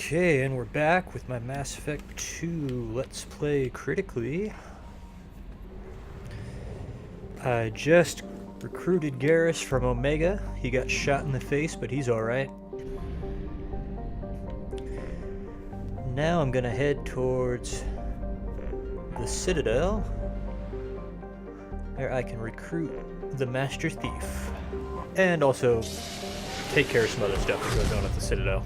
Okay, and we're back with my Mass Effect 2 Let's Play critically. I just recruited Garrus from Omega. He got shot in the face, but he's alright. Now I'm gonna head towards the Citadel, where I can recruit the Master Thief. And also take care of some other stuff that goes on at the Citadel.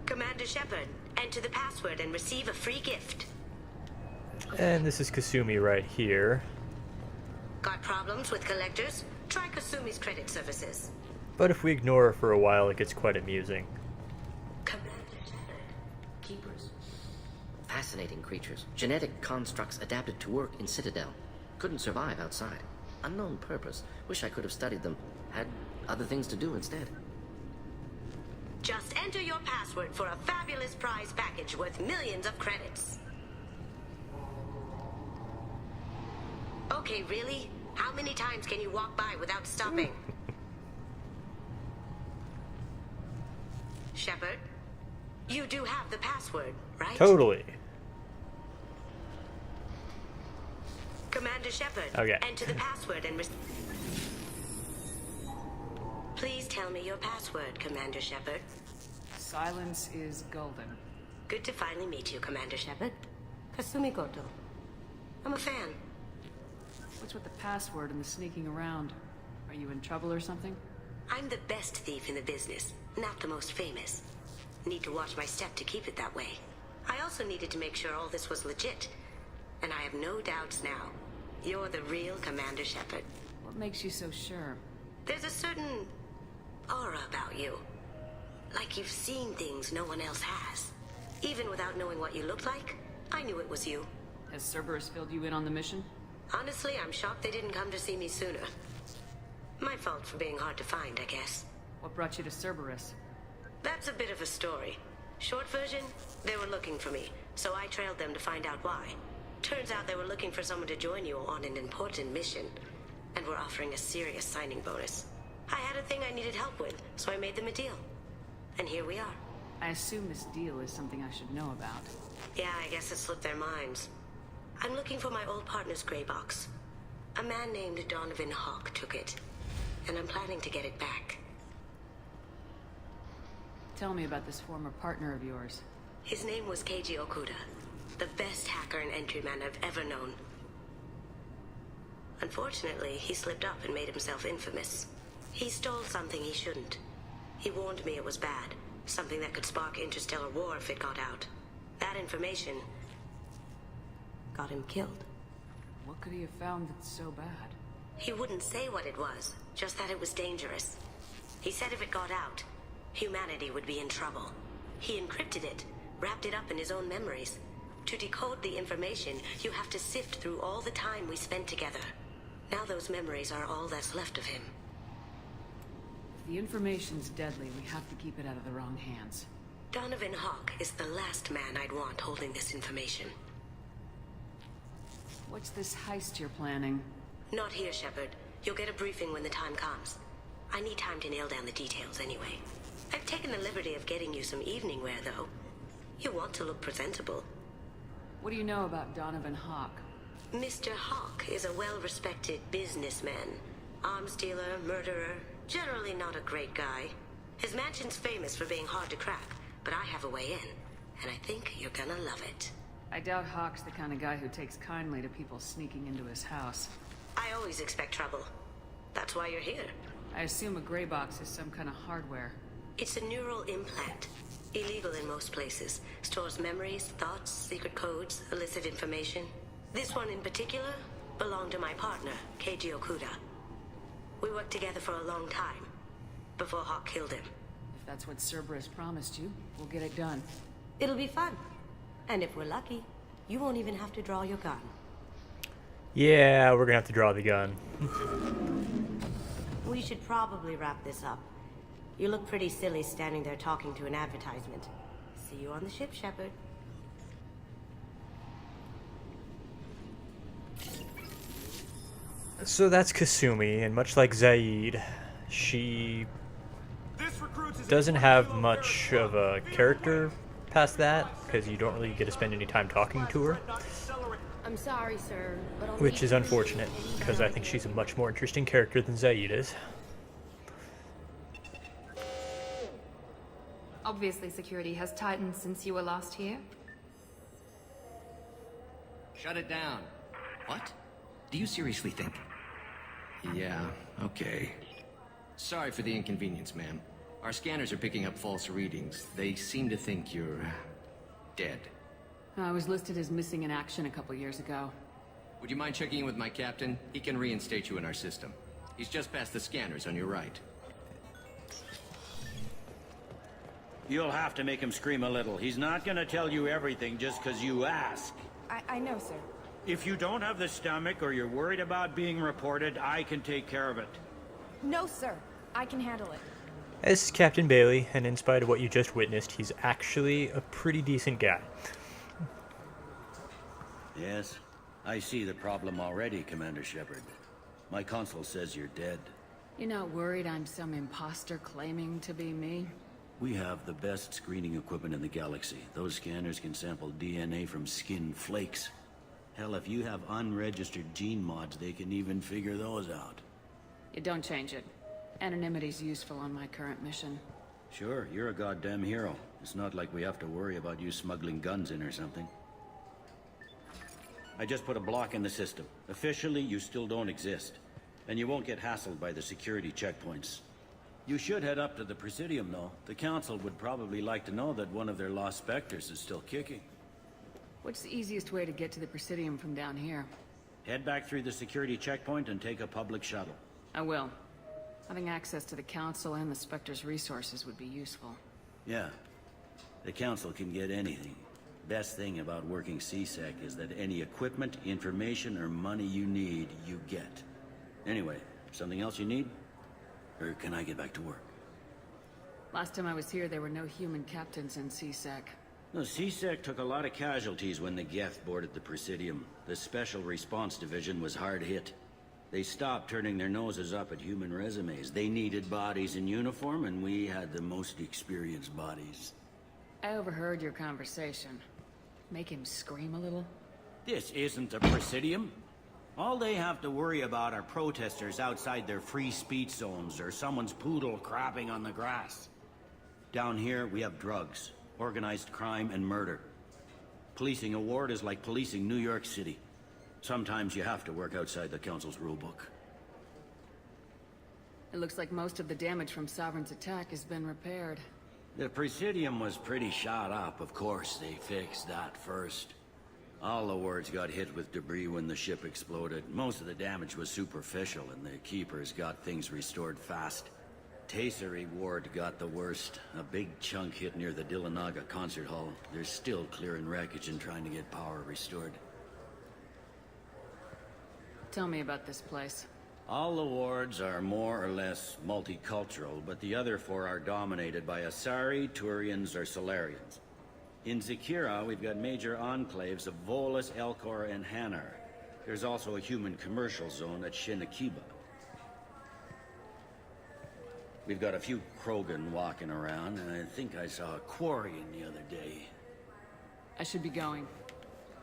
Commander Shepard, enter the password and receive a free gift. And this is Kasumi right here. Got problems with collectors? Try Kasumi's credit services. But if we ignore her for a while, it gets quite amusing. Commander Shepard, Keepers. Fascinating creatures. Genetic constructs adapted to work in Citadel. Couldn't survive outside. Unknown purpose. Wish I could have studied them. Had other things to do instead. just enter your password for a fabulous prize package worth millions of credits. Okay, really? How many times can you walk by without stopping? Shepard, you do have the password, right? Totally. Commander Shepard, Okay. enter the password and Please tell me your password, Commander Shepard. Silence is golden. Good to finally meet you, Commander Shepard. Kasumi Goto. I'm a fan. What's with the password and the sneaking around? Are you in trouble or something? I'm the best thief in the business, not the most famous. Need to watch my step to keep it that way. I also needed to make sure all this was legit. And I have no doubts now. You're the real Commander Shepard. What makes you so sure? There's a certain aura about you. Like you've seen things no one else has. Even without knowing what you looked like, I knew it was you. Has Cerberus filled you in on the mission? Honestly, I'm shocked they didn't come to see me sooner. My fault for being hard to find, I guess. What brought you to Cerberus? That's a bit of a story. Short version, they were looking for me, so I trailed them to find out why. Turns out they were looking for someone to join you on an important mission, and were offering a serious signing bonus. I had a thing I needed help with, so I made them a deal. And here we are. I assume this deal is something I should know about. Yeah, I guess it slipped their minds. I'm looking for my old partner's gray box. A man named Donovan Hawk took it, and I'm planning to get it back. Tell me about this former partner of yours. His name was Keiji Okuda, the best hacker and entryman I've ever known. Unfortunately, he slipped up and made himself infamous. He stole something he shouldn't. He warned me it was bad, something that could spark interstellar war if it got out. That information got him killed. What could he have found that's so bad? He wouldn't say what it was, just that it was dangerous. He said if it got out, humanity would be in trouble. He encrypted it, wrapped it up in his own memories. To decode the information, you have to sift through all the time we spent together. Now those memories are all that's left of him. If the information's deadly, we have to keep it out of the wrong hands. Donovan Hawk is the last man I'd want holding this information. What's this heist you're planning? Not here, Shepard. You'll get a briefing when the time comes. I need time to nail down the details anyway. I've taken the liberty of getting you some evening wear, though. You want to look presentable. What do you know about Donovan Hawk? Mr. Hawk is a well-respected businessman. Arms dealer, murderer, generally not a great guy. His mansion's famous for being hard to crack, but I have a way in, and I think you're gonna love it. I doubt Hawk's the kind of guy who takes kindly to people sneaking into his house. I always expect trouble. That's why you're here. I assume a gray box is some kind of hardware. It's a neural implant. Illegal in most places. Stores memories, thoughts, secret codes, illicit information. This one in particular belonged to my partner, Keiji Okuda. We worked together for a long time, before Hawk killed him. If that's what Cerberus promised you, we'll get it done. It'll be fun. And if we're lucky, you won't even have to draw your gun. Yeah, we're gonna have to draw the gun. We should probably wrap this up. You look pretty silly standing there talking to an advertisement. See you on the ship, Shepard. So that's Kasumi, and much like Zaid, she doesn't have much of a character past that, because you don't really get to spend any time talking to her. I'm sorry, sir, but Which is unfortunate, because I think she's a much more interesting character than Zaid is. obviously security has tightened since you were last here. Shut it down. What? Do you seriously think? Yeah, okay. Sorry for the inconvenience, ma'am. Our scanners are picking up false readings. They seem to think you're... dead. I was listed as missing in action a couple years ago. Would you mind checking in with my captain? He can reinstate you in our system. He's just past the scanners on your right. You'll have to make him scream a little. He's not gonna tell you everything just because you ask. I know, sir. If you don't have the stomach or you're worried about being reported, I can take care of it. No, sir. I can handle it. This is Captain Bailey, and in spite of what you just witnessed, he's actually a pretty decent guy. Yes, I see the problem already, Commander Shepard. My console says you're dead. You're not worried I'm some imposter claiming to be me? We have the best screening equipment in the galaxy. Those scanners can sample DNA from skin flakes. Hell, if you have unregistered gene mods, they can even figure those out. You don't change it. Anonymity's useful on my current mission. Sure, you're a goddamn hero. It's not like we have to worry about you smuggling guns in or something. I just put a block in the system. Officially, you still don't exist. And you won't get hassled by the security checkpoints. You should head up to the Presidium, though. The Council would probably like to know that one of their lost Spectres is still kicking. What's the easiest way to get to the Presidium from down here? Head back through the security checkpoint and take a public shuttle. I will. Having access to the Council and the Spectre's resources would be useful. Yeah. The Council can get anything. Best thing about working CSEC is that any equipment, information, or money you need, you get. Anyway, something else you need? Or can I get back to work? Last time I was here, there were no human captains in CSEC. No, CSEC took a lot of casualties when the Geth boarded the Presidium. The Special Response Division was hard hit. They stopped turning their noses up at human resumes. They needed bodies in uniform, and we had the most experienced bodies. I overheard your conversation. Make him scream a little? This isn't a Presidium. All they have to worry about are protesters outside their free speech zones or someone's poodle crapping on the grass. Down here, we have drugs, organized crime, and murder. Policing a ward is like policing New York City. Sometimes you have to work outside the Council's rulebook. It looks like most of the damage from Sovereign's attack has been repaired. The Presidium was pretty shot up. Of course, they fixed that first. All the wards got hit with debris when the ship exploded. Most of the damage was superficial, and the Keepers got things restored fast. Tasery Ward got the worst. A big chunk hit near the Dillanaga concert hall. They're still clearing wreckage and trying to get power restored. Tell me about this place. All the wards are more or less multicultural, but the other four are dominated by Asari, Turians, or Solarians. In Zakira, we've got major enclaves of Volus, Elcor, and Hanar. There's also a human commercial zone at Shinakiba. We've got a few Krogan walking around, and I think I saw a Quarian the other day. I should be going.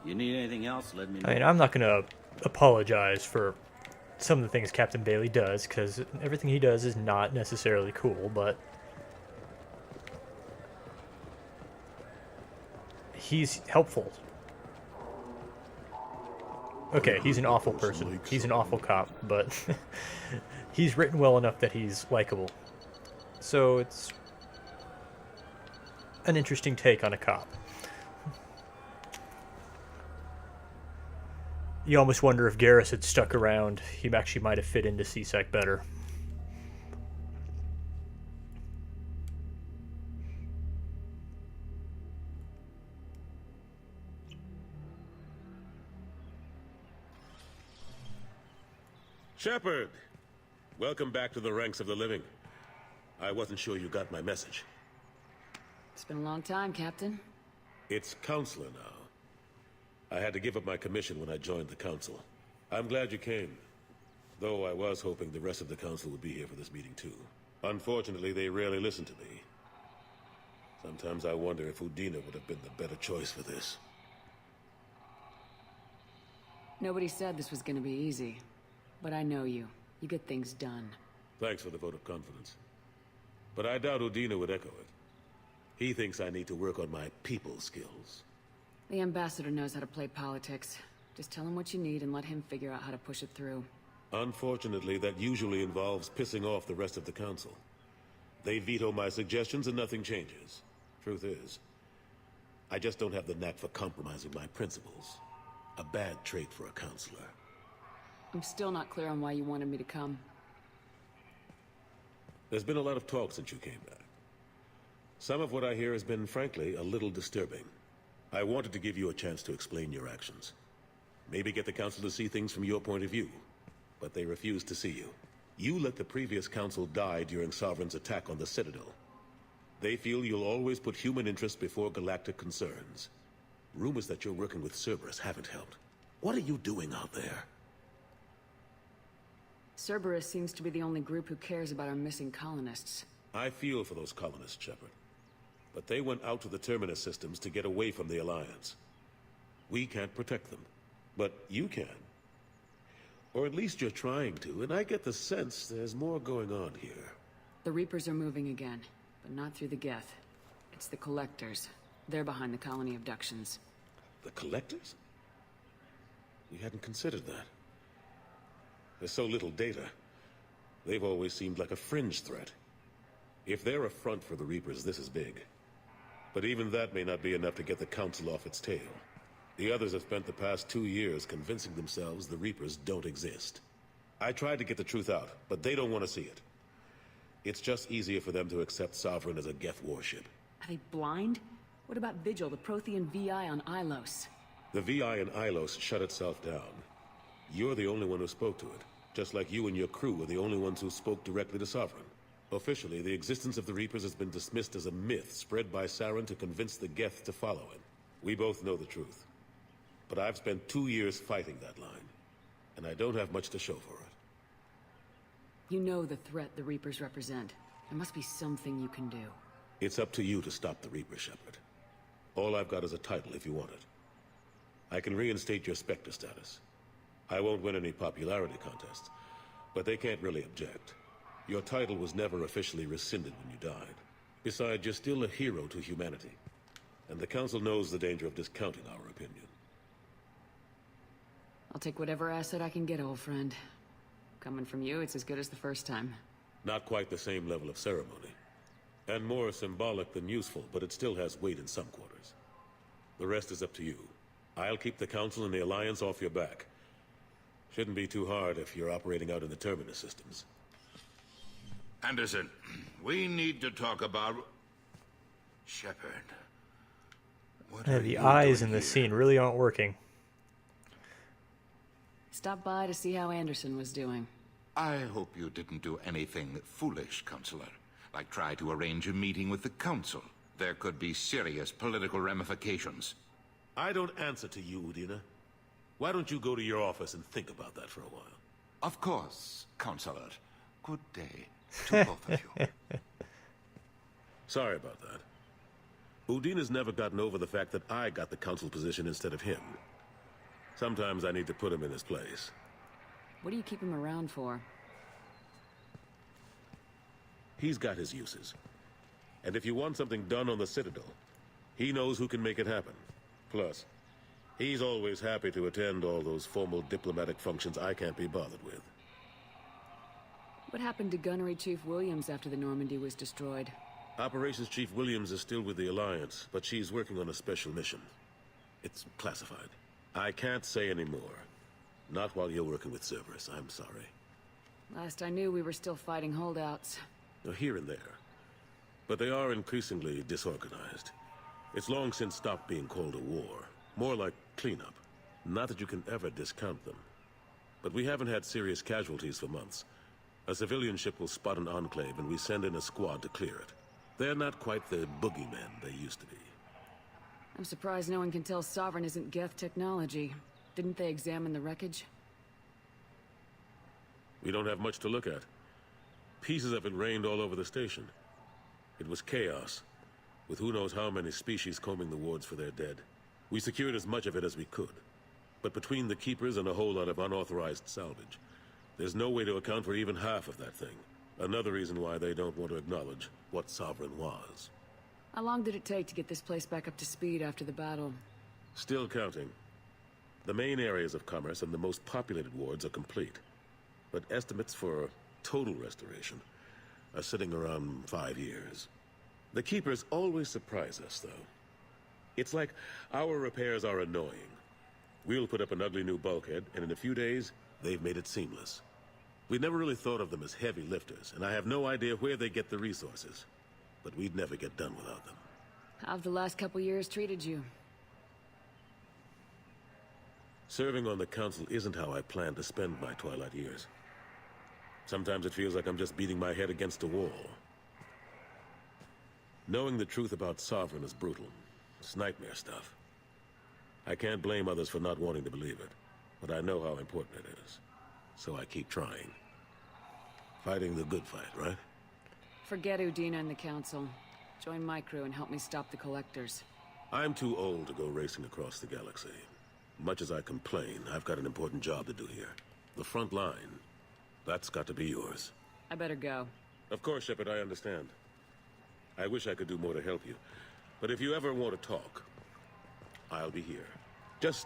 You need anything else, let me know. I mean, I'm not going to apologize for some of the things Captain Bailey does, because everything he does is not necessarily cool, but he's helpful. Okay, he's an awful person. He's an awful cop, but he's written well enough that he's likable. So it's an interesting take on a cop. You almost wonder if Garrus had stuck around, he actually might have fit into CSEC better. Shepard! Welcome back to the ranks of the living. I wasn't sure you got my message. It's been a long time, Captain. It's Counselor now. I had to give up my commission when I joined the Council. I'm glad you came. Though I was hoping the rest of the Council would be here for this meeting too. Unfortunately, they rarely listen to me. Sometimes I wonder if Udina would have been the better choice for this. Nobody said this was gonna be easy. But I know you. You get things done. Thanks for the vote of confidence. But I doubt Udina would echo it. He thinks I need to work on my people skills. The Ambassador knows how to play politics. Just tell him what you need and let him figure out how to push it through. Unfortunately, that usually involves pissing off the rest of the Council. They veto my suggestions and nothing changes. Truth is, I just don't have the knack for compromising my principles. A bad trait for a counselor. I'm still not clear on why you wanted me to come. There's been a lot of talk since you came back. Some of what I hear has been, frankly, a little disturbing. I wanted to give you a chance to explain your actions. Maybe get the Council to see things from your point of view. But they refused to see you. You let the previous Council die during Sovereign's attack on the Citadel. They feel you'll always put human interests before galactic concerns. Rumors that you're working with Cerberus haven't helped. What are you doing out there? Cerberus seems to be the only group who cares about our missing colonists. I feel for those colonists, Shepard. But they went out to the Terminus systems to get away from the Alliance. We can't protect them. But you can. Or at least you're trying to, and I get the sense there's more going on here. The Reapers are moving again, but not through the Geth. It's the Collectors. They're behind the colony abductions. The Collectors? We hadn't considered that. There's so little data. They've always seemed like a fringe threat. If they're a front for the Reapers, this is big. But even that may not be enough to get the Council off its tail. The others have spent the past 2 years convincing themselves the Reapers don't exist. I tried to get the truth out, but they don't want to see it. It's just easier for them to accept Sovereign as a Geth warship. Are they blind? What about Vigil, the Prothean VI on Ilos? The VI in Ilos shut itself down. You're the only one who spoke to it, just like you and your crew were the only ones who spoke directly to Sovereign. Officially, the existence of the Reapers has been dismissed as a myth spread by Saren to convince the Geth to follow him. We both know the truth. But I've spent 2 years fighting that line, and I don't have much to show for it. You know the threat the Reapers represent. There must be something you can do. It's up to you to stop the Reaper, Shepard. All I've got is a title if you want it. I can reinstate your Spectre status. I won't win any popularity contests, but they can't really object. Your title was never officially rescinded when you died. Besides, you're still a hero to humanity, and the Council knows the danger of discounting our opinion. I'll take whatever asset I can get, old friend. Coming from you, it's as good as the first time. Not quite the same level of ceremony. And more symbolic than useful, but it still has weight in some quarters. The rest is up to you. I'll keep the Council and the Alliance off your back. Shouldn't be too hard if you're operating out in the Terminus systems. Anderson, we need to talk about... Shepard. What Yeah, are the you eyes doing in this here? scene really aren't working. Stop by to see how Anderson was doing. I hope you didn't do anything foolish, Counselor. Like try to arrange a meeting with the Council. There could be serious political ramifications. I don't answer to you, Udina. Why don't you go to your office and think about that for a while? Of course, Counselor. Good day to both of you. Sorry about that. Udina's never gotten over the fact that I got the Council position instead of him. Sometimes I need to put him in his place. What do you keep him around for? He's got his uses. And if you want something done on the Citadel, he knows who can make it happen. Plus, he's always happy to attend all those formal diplomatic functions I can't be bothered with. What happened to Gunnery Chief Williams after the Normandy was destroyed? Operations Chief Williams is still with the Alliance, but she's working on a special mission. It's classified. I can't say any more. Not while you're working with Cerberus, I'm sorry. Last I knew, we were still fighting holdouts. Here and there. But they are increasingly disorganized. It's long since stopped being called a war. More like cleanup. Not that you can ever discount them. But we haven't had serious casualties for months. A civilian ship will spot an enclave and we send in a squad to clear it. They're not quite the boogeymen they used to be. I'm surprised no one can tell Sovereign isn't Geth technology. Didn't they examine the wreckage? We don't have much to look at. Pieces of it rained all over the station. It was chaos, with who knows how many species combing the wards for their dead. We secured as much of it as we could. But between the Keepers and a whole lot of unauthorized salvage, there's no way to account for even half of that thing. Another reason why they don't want to acknowledge what Sovereign was. How long did it take to get this place back up to speed after the battle? Still counting. The main areas of commerce and the most populated wards are complete. But estimates for total restoration are sitting around 5 years. The Keepers always surprise us, though. It's like our repairs are annoying. We'll put up an ugly new bulkhead, and in a few days, they've made it seamless. We never really thought of them as heavy lifters, and I have no idea where they get the resources. But we'd never get done without them. How have the last couple years treated you? Serving on the Council isn't how I planned to spend my twilight years. Sometimes it feels like I'm just beating my head against a wall. Knowing the truth about Sovereign is brutal. It's nightmare stuff. I can't blame others for not wanting to believe it, but I know how important it is. So I keep trying. Fighting the good fight, right? Forget Udina and the Council. Join my crew and help me stop the Collectors. I'm too old to go racing across the galaxy. Much as I complain, I've got an important job to do here. The front line. That's got to be yours. I better go. Of course, Shepard, I understand. I wish I could do more to help you. But if you ever want to talk, I'll be here. Just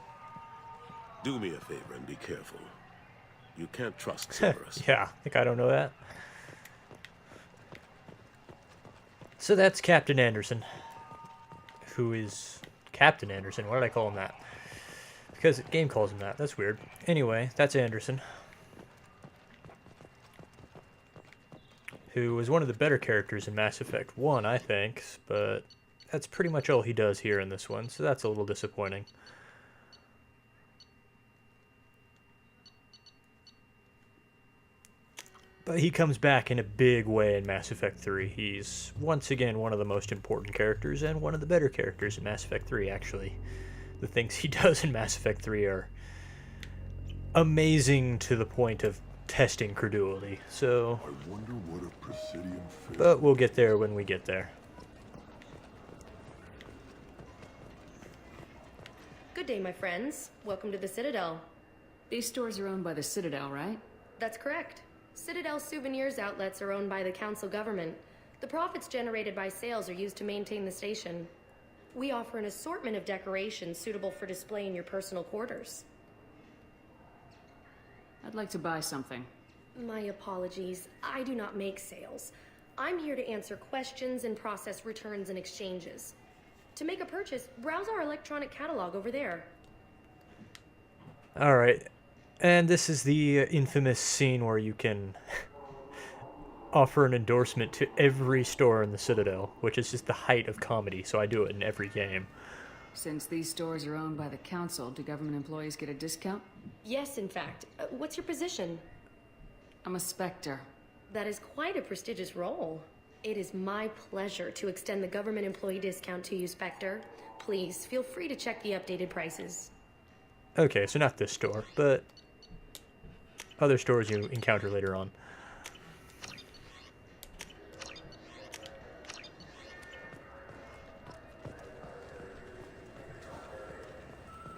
do me a favor and be careful. You can't trust Cerberus. Yeah, I think I don't know that. So that's Captain Anderson. Who is Captain Anderson? Why did I call him that? Because the game calls him that. That's weird. Anyway, that's Anderson. Who was one of the better characters in Mass Effect 1, I think. But that's pretty much all he does here in this one. So that's a little disappointing. But he comes back in a big way in Mass Effect 3. He's, once again, one of the most important characters, and one of the better characters in Mass Effect 3, actually. The things he does in Mass Effect 3 are amazing to the point of testing credulity, so... I wonder what a Presidium fit. But we'll get there when we get there. Good day, my friends. Welcome to the Citadel. These stores are owned by the Citadel, right? That's correct. Citadel souvenirs outlets are owned by the Council government. The profits generated by sales are used to maintain the station. We offer an assortment of decorations suitable for display in your personal quarters. I'd like to buy something. My apologies. I do not make sales. I'm here to answer questions and process returns and exchanges. To make a purchase, browse our electronic catalog over there. Alright. And this is the infamous scene where you can offer an endorsement to every store in the Citadel, which is just the height of comedy, so I do it in every game. Since these stores are owned by the council, do government employees get a discount? Yes, in fact. What's your position? I'm a Spectre. That is quite a prestigious role. It is my pleasure to extend the government employee discount to you, Spectre. Please, feel free to check the updated prices. Okay, so not this store, but other stores you encounter later on.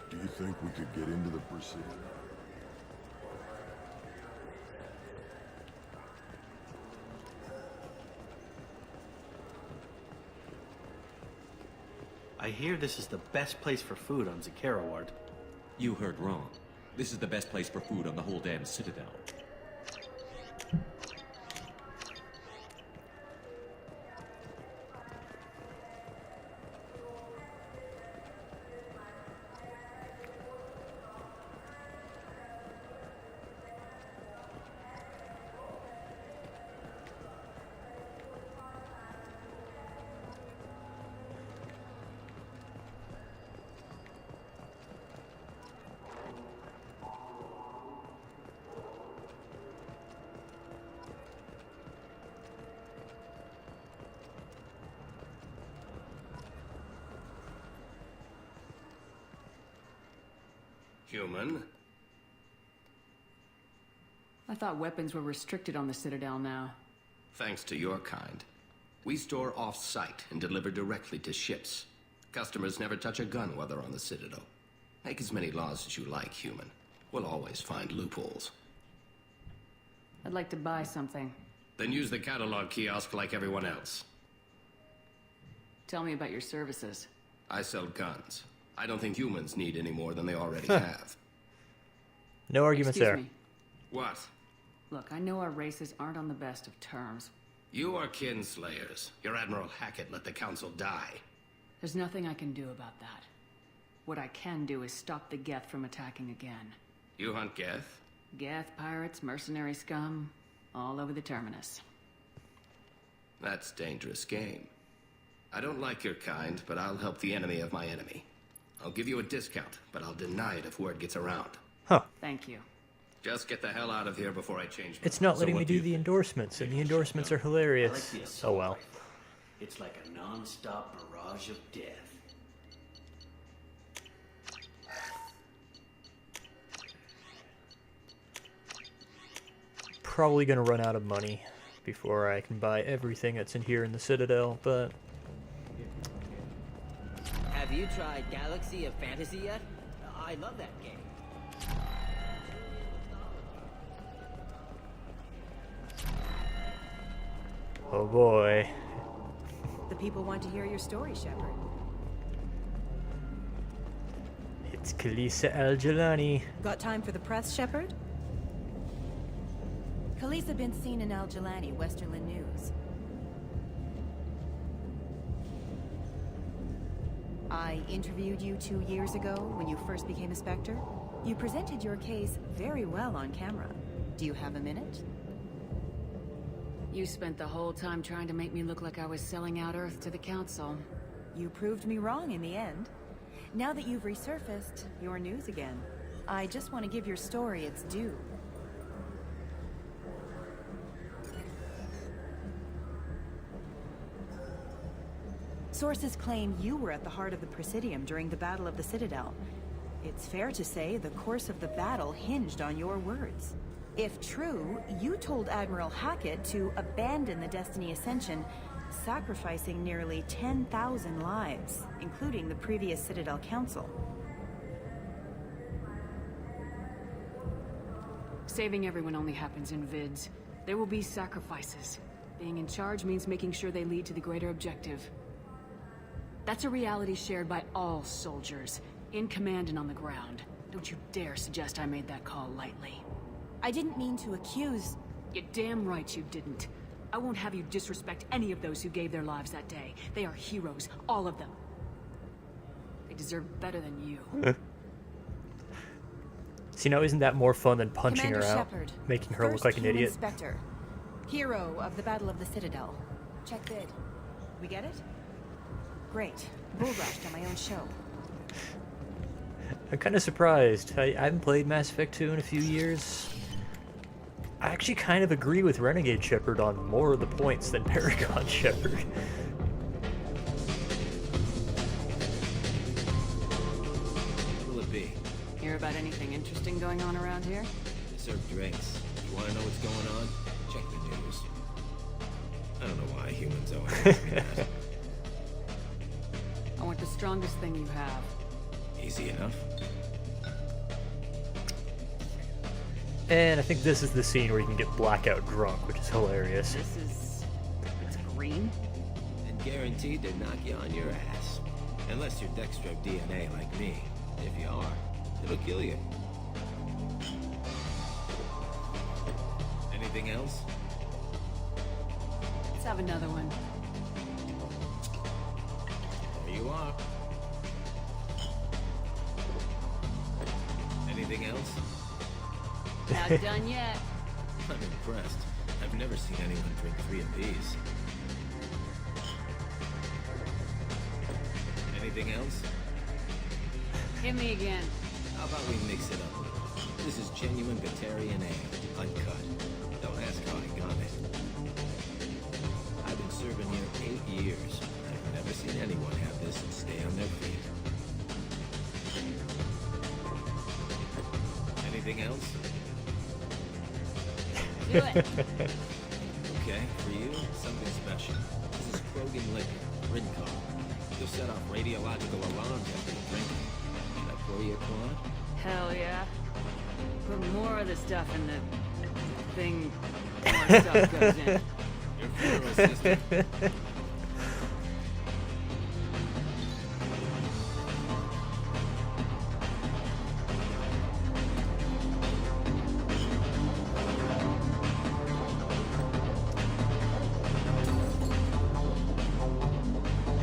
Do you think we could get into the Presidium? I hear this is the best place for food on Zakara Ward. You heard wrong. This is the best place for food on the whole damn Citadel. Human? I thought weapons were restricted on the Citadel now. Thanks to your kind. We store off-site and deliver directly to ships. Customers never touch a gun while they're on the Citadel. Make as many laws as you like, human. We'll always find loopholes. I'd like to buy something. Then use the catalog kiosk like everyone else. Tell me about your services. I sell guns. I don't think humans need any more than they already have. No arguments Excuse there. me. What? Look, I know our races aren't on the best of terms. You are kinslayers. Your Admiral Hackett let the Council die. There's nothing I can do about that. What I can do is stop the Geth from attacking again. You hunt Geth? Geth, pirates, mercenary scum, all over the Terminus. That's dangerous game. I don't like your kind, but I'll help the enemy of my enemy. I'll give you a discount, but I'll deny it if word gets around. Huh. Thank you. Just get the hell out of here before I change my It's not letting me do the endorsements, and the endorsements are hilarious. Oh well. It's like a non-stop barrage of death. Probably gonna run out of money before I can buy everything that's in here in the Citadel, but Have you tried Galaxy of Fantasy yet? I love that game. oh boy. The people want to hear your story, Shepard. It's Khaleesi Al-Jalani. Got time for the press, Shepard? Khaleesi been seen in Al-Jalani, Westerland News. I interviewed you 2 years ago when you first became a Spectre. You presented your case very well on camera. Do you have a minute? You spent the whole time trying to make me look like I was selling out Earth to the Council. You proved me wrong in the end. Now that you've resurfaced, you're news again. I just want to give your story its due. Sources claim you were at the heart of the Presidium during the Battle of the Citadel. It's fair to say the course of the battle hinged on your words. If true, you told Admiral Hackett to abandon the Destiny Ascension, sacrificing nearly 10,000 lives, including the previous Citadel Council. Saving everyone only happens in vids. There will be sacrifices. Being in charge means making sure they lead to the greater objective. That's a reality shared by all soldiers, in command and on the ground. Don't you dare suggest I made that call lightly. I didn't mean to accuse... You're damn right you didn't. I won't have you disrespect any of those who gave their lives that day. They are heroes, all of them. They deserve better than you. See, now isn't that more fun than punching Commander her out, Shepard, making her look first like an human idiot? Inspector, hero of the Battle of the Citadel. Check bid. We get it? Great. Bull rushed on my own show. I'm kind of surprised. I haven't played Mass Effect 2 in a few years. I actually kind of agree with Renegade Shepard on more of the points than Paragon Shepard. What'll it be? Hear about anything interesting going on around here? They serve drinks. You want to know what's going on? Check the news. I don't know why humans always ask me that. I want the strongest thing you have. Easy enough. And I think this is the scene where you can get blackout drunk, which is hilarious. It's green? And guaranteed to knock you on your ass. Unless you're Dextro DNA like me. If you are, it'll kill you. Anything else? Let's have another one. There you are. Anything else? Not done yet. I'm impressed. I've never seen anyone drink 3 of these. Anything else? Hit me again. How about we mix it up a little? This is genuine Batarian ale, uncut. Don't ask how I got it. I've been serving here 8 years. I've never seen anyone have this and stay on their feet. Anything else? Do it. Okay, for you, something special. This is Krogan liquor, Ridcon. You'll set off radiological alarms after you drink it. Should I pour you a quad? Hell yeah. Put more of the stuff in the thing more stuff goes in. Your funeral assistant.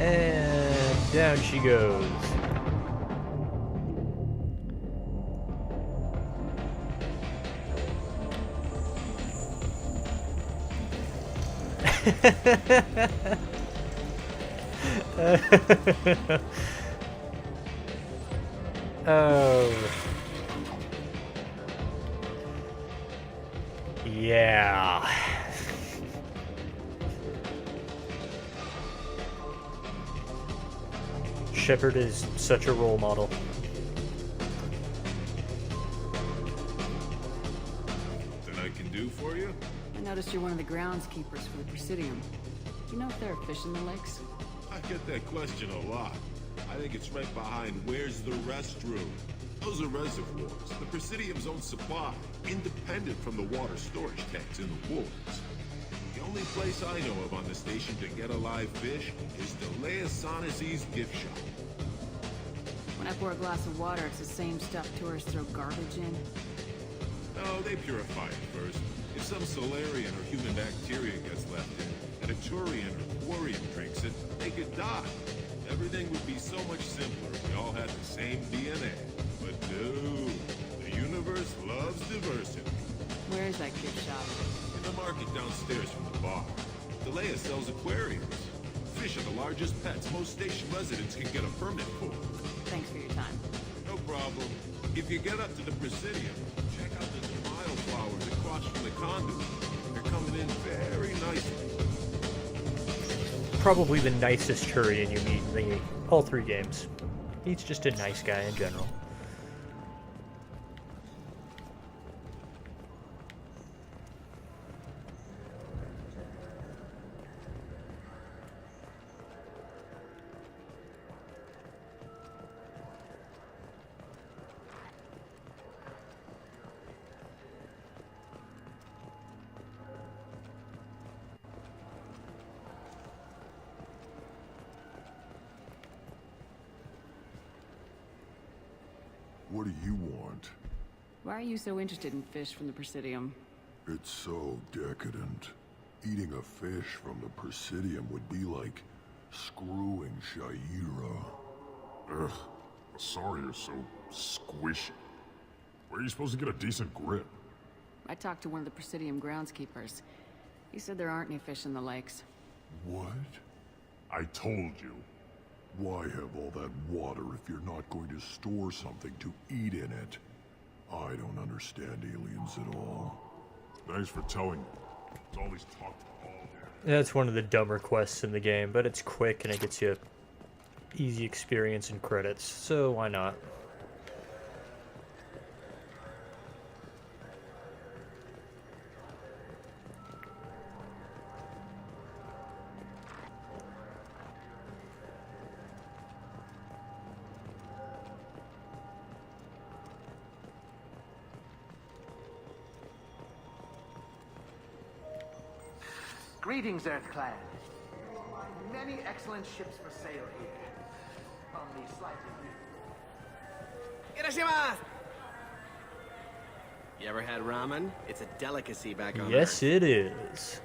And down she goes. Oh. Yeah. Shepard is such a role model. Something I can do for you? I noticed you're one of the groundskeepers for the Presidium. Do you know if there are fish in the lakes? I get that question a lot. I think it's right behind where's the restroom. Those are reservoirs, the Presidium's own supply, independent from the water storage tanks in the woods. The only place I know of on the station to get a live fish is Deleasani's gift shop. When I pour a glass of water, it's the same stuff tourists throw garbage in. No, they purify it first. If some Solarian or human bacteria gets left in, and a Turian or Quarian drinks it, they could die. Everything would be so much simpler if we all had the same DNA. But no, the universe loves diversity. Where is that gift shop? In the market downstairs from the bar. Delea sells aquariums. Fish are the largest pets most station residents can get a permit for. Thanks for your time. No problem. If you get up to the Presidium, check out the smile flowers across from the conduit. They're coming in very nicely. Probably the nicest Turian you meet in all 3 games. He's just a nice guy in general. What do you want? Why are you so interested in fish from the Presidium? It's so decadent. Eating a fish from the Presidium would be like screwing Shaira. Ugh, sorry you're so squishy. Where are you supposed to get a decent grip? I talked to one of the Presidium groundskeepers. He said there aren't any fish in the lakes. What? I told you. Why have all that water if you're not going to store something to eat in it? I don't understand aliens at all. Thanks for telling me. It's all these talk all day. That's one of the dumber quests in the game, but it's quick and it gets you easy experience and credits, so why not? Greetings, Earthclan. Many excellent ships for sale here. Only slightly new. Irashimasu! You ever had ramen? It's a delicacy back on Yes, Earth. it is.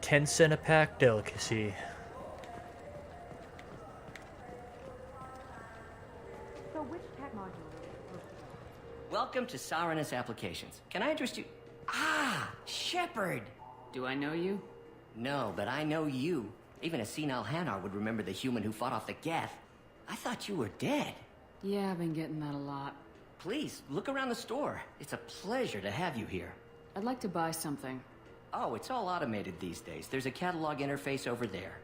10 cent a pack delicacy. So which tech module? Welcome to Saranus Applications. Can I interest you? Ah, Shepard! Do I know you? No, but I know you. Even a senile Hanar would remember the human who fought off the Geth. I thought you were dead. Yeah, I've been getting that a lot. Please, look around the store. It's a pleasure to have you here. I'd like to buy something. Oh, it's all automated these days. There's a catalog interface over there.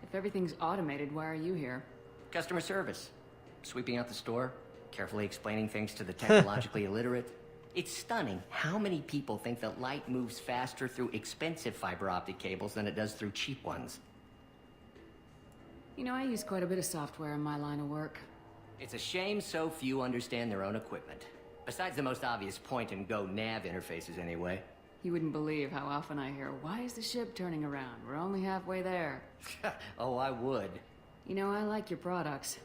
If everything's automated, why are you here? Customer service. Sweeping out the store, carefully explaining things to the technologically illiterate. It's stunning how many people think that light moves faster through expensive fiber optic cables than it does through cheap ones. You know, I use quite a bit of software in my line of work. It's a shame so few understand their own equipment. Besides the most obvious point-and-go nav interfaces anyway. You wouldn't believe how often I hear, "Why is the ship turning around? We're only halfway there." Oh, I would. You know, I like your products.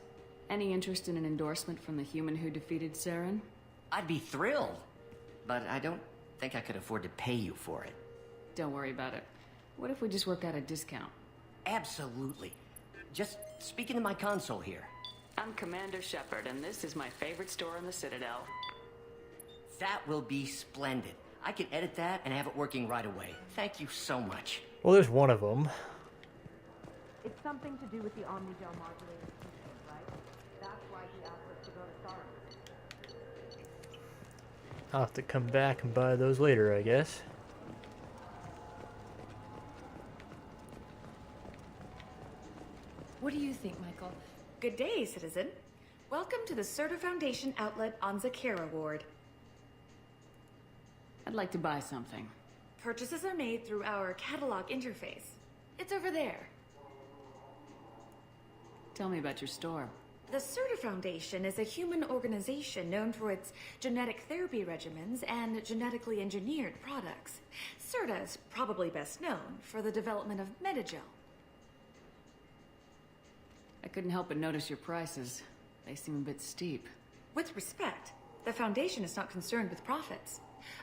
Any interest in an endorsement from the human who defeated Saren? I'd be thrilled. But I don't think I could afford to pay you for it. Don't worry about it. What if we just work out a discount? Absolutely. Just speak into my console here. I'm Commander Shepard, and this is my favorite store in the Citadel. That will be splendid. I can edit that and have it working right away. Thank you so much. Well, there's one of them. It's something to do with the Omnigel modulator system, right? That's why he asked us to go to Saranus. I'll have to come back and buy those later, I guess. What do you think, Michael? Good day, citizen. Welcome to the Serta Foundation outlet on Zakera Ward. I'd like to buy something. Purchases are made through our catalog interface. It's over there. Tell me about your store. The Serta Foundation is a human organization known for its genetic therapy regimens and genetically engineered products. Serta is probably best known for the development of Metagel. I couldn't help but notice your prices. They seem a bit steep. With respect, the Foundation is not concerned with profits.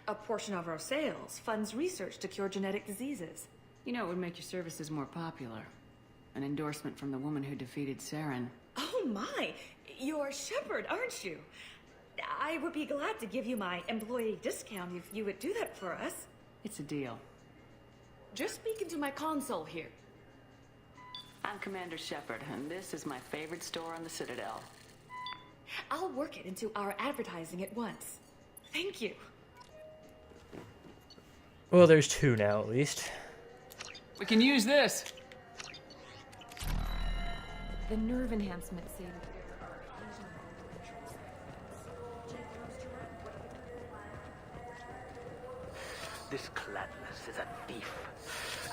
A portion of our sales funds research to cure genetic diseases. You know, it would make your services more popular. An endorsement from the woman who defeated Saren. Oh my! You're Shepard, aren't you? I would be glad to give you my employee discount if you would do that for us. It's a deal. Just speak into my console here. I'm Commander Shepard, and this is my favorite store on the Citadel. I'll work it into our advertising at once. Thank you. Well, there's two now, at least. We can use this! The nerve enhancement saved. This Cladless is a thief,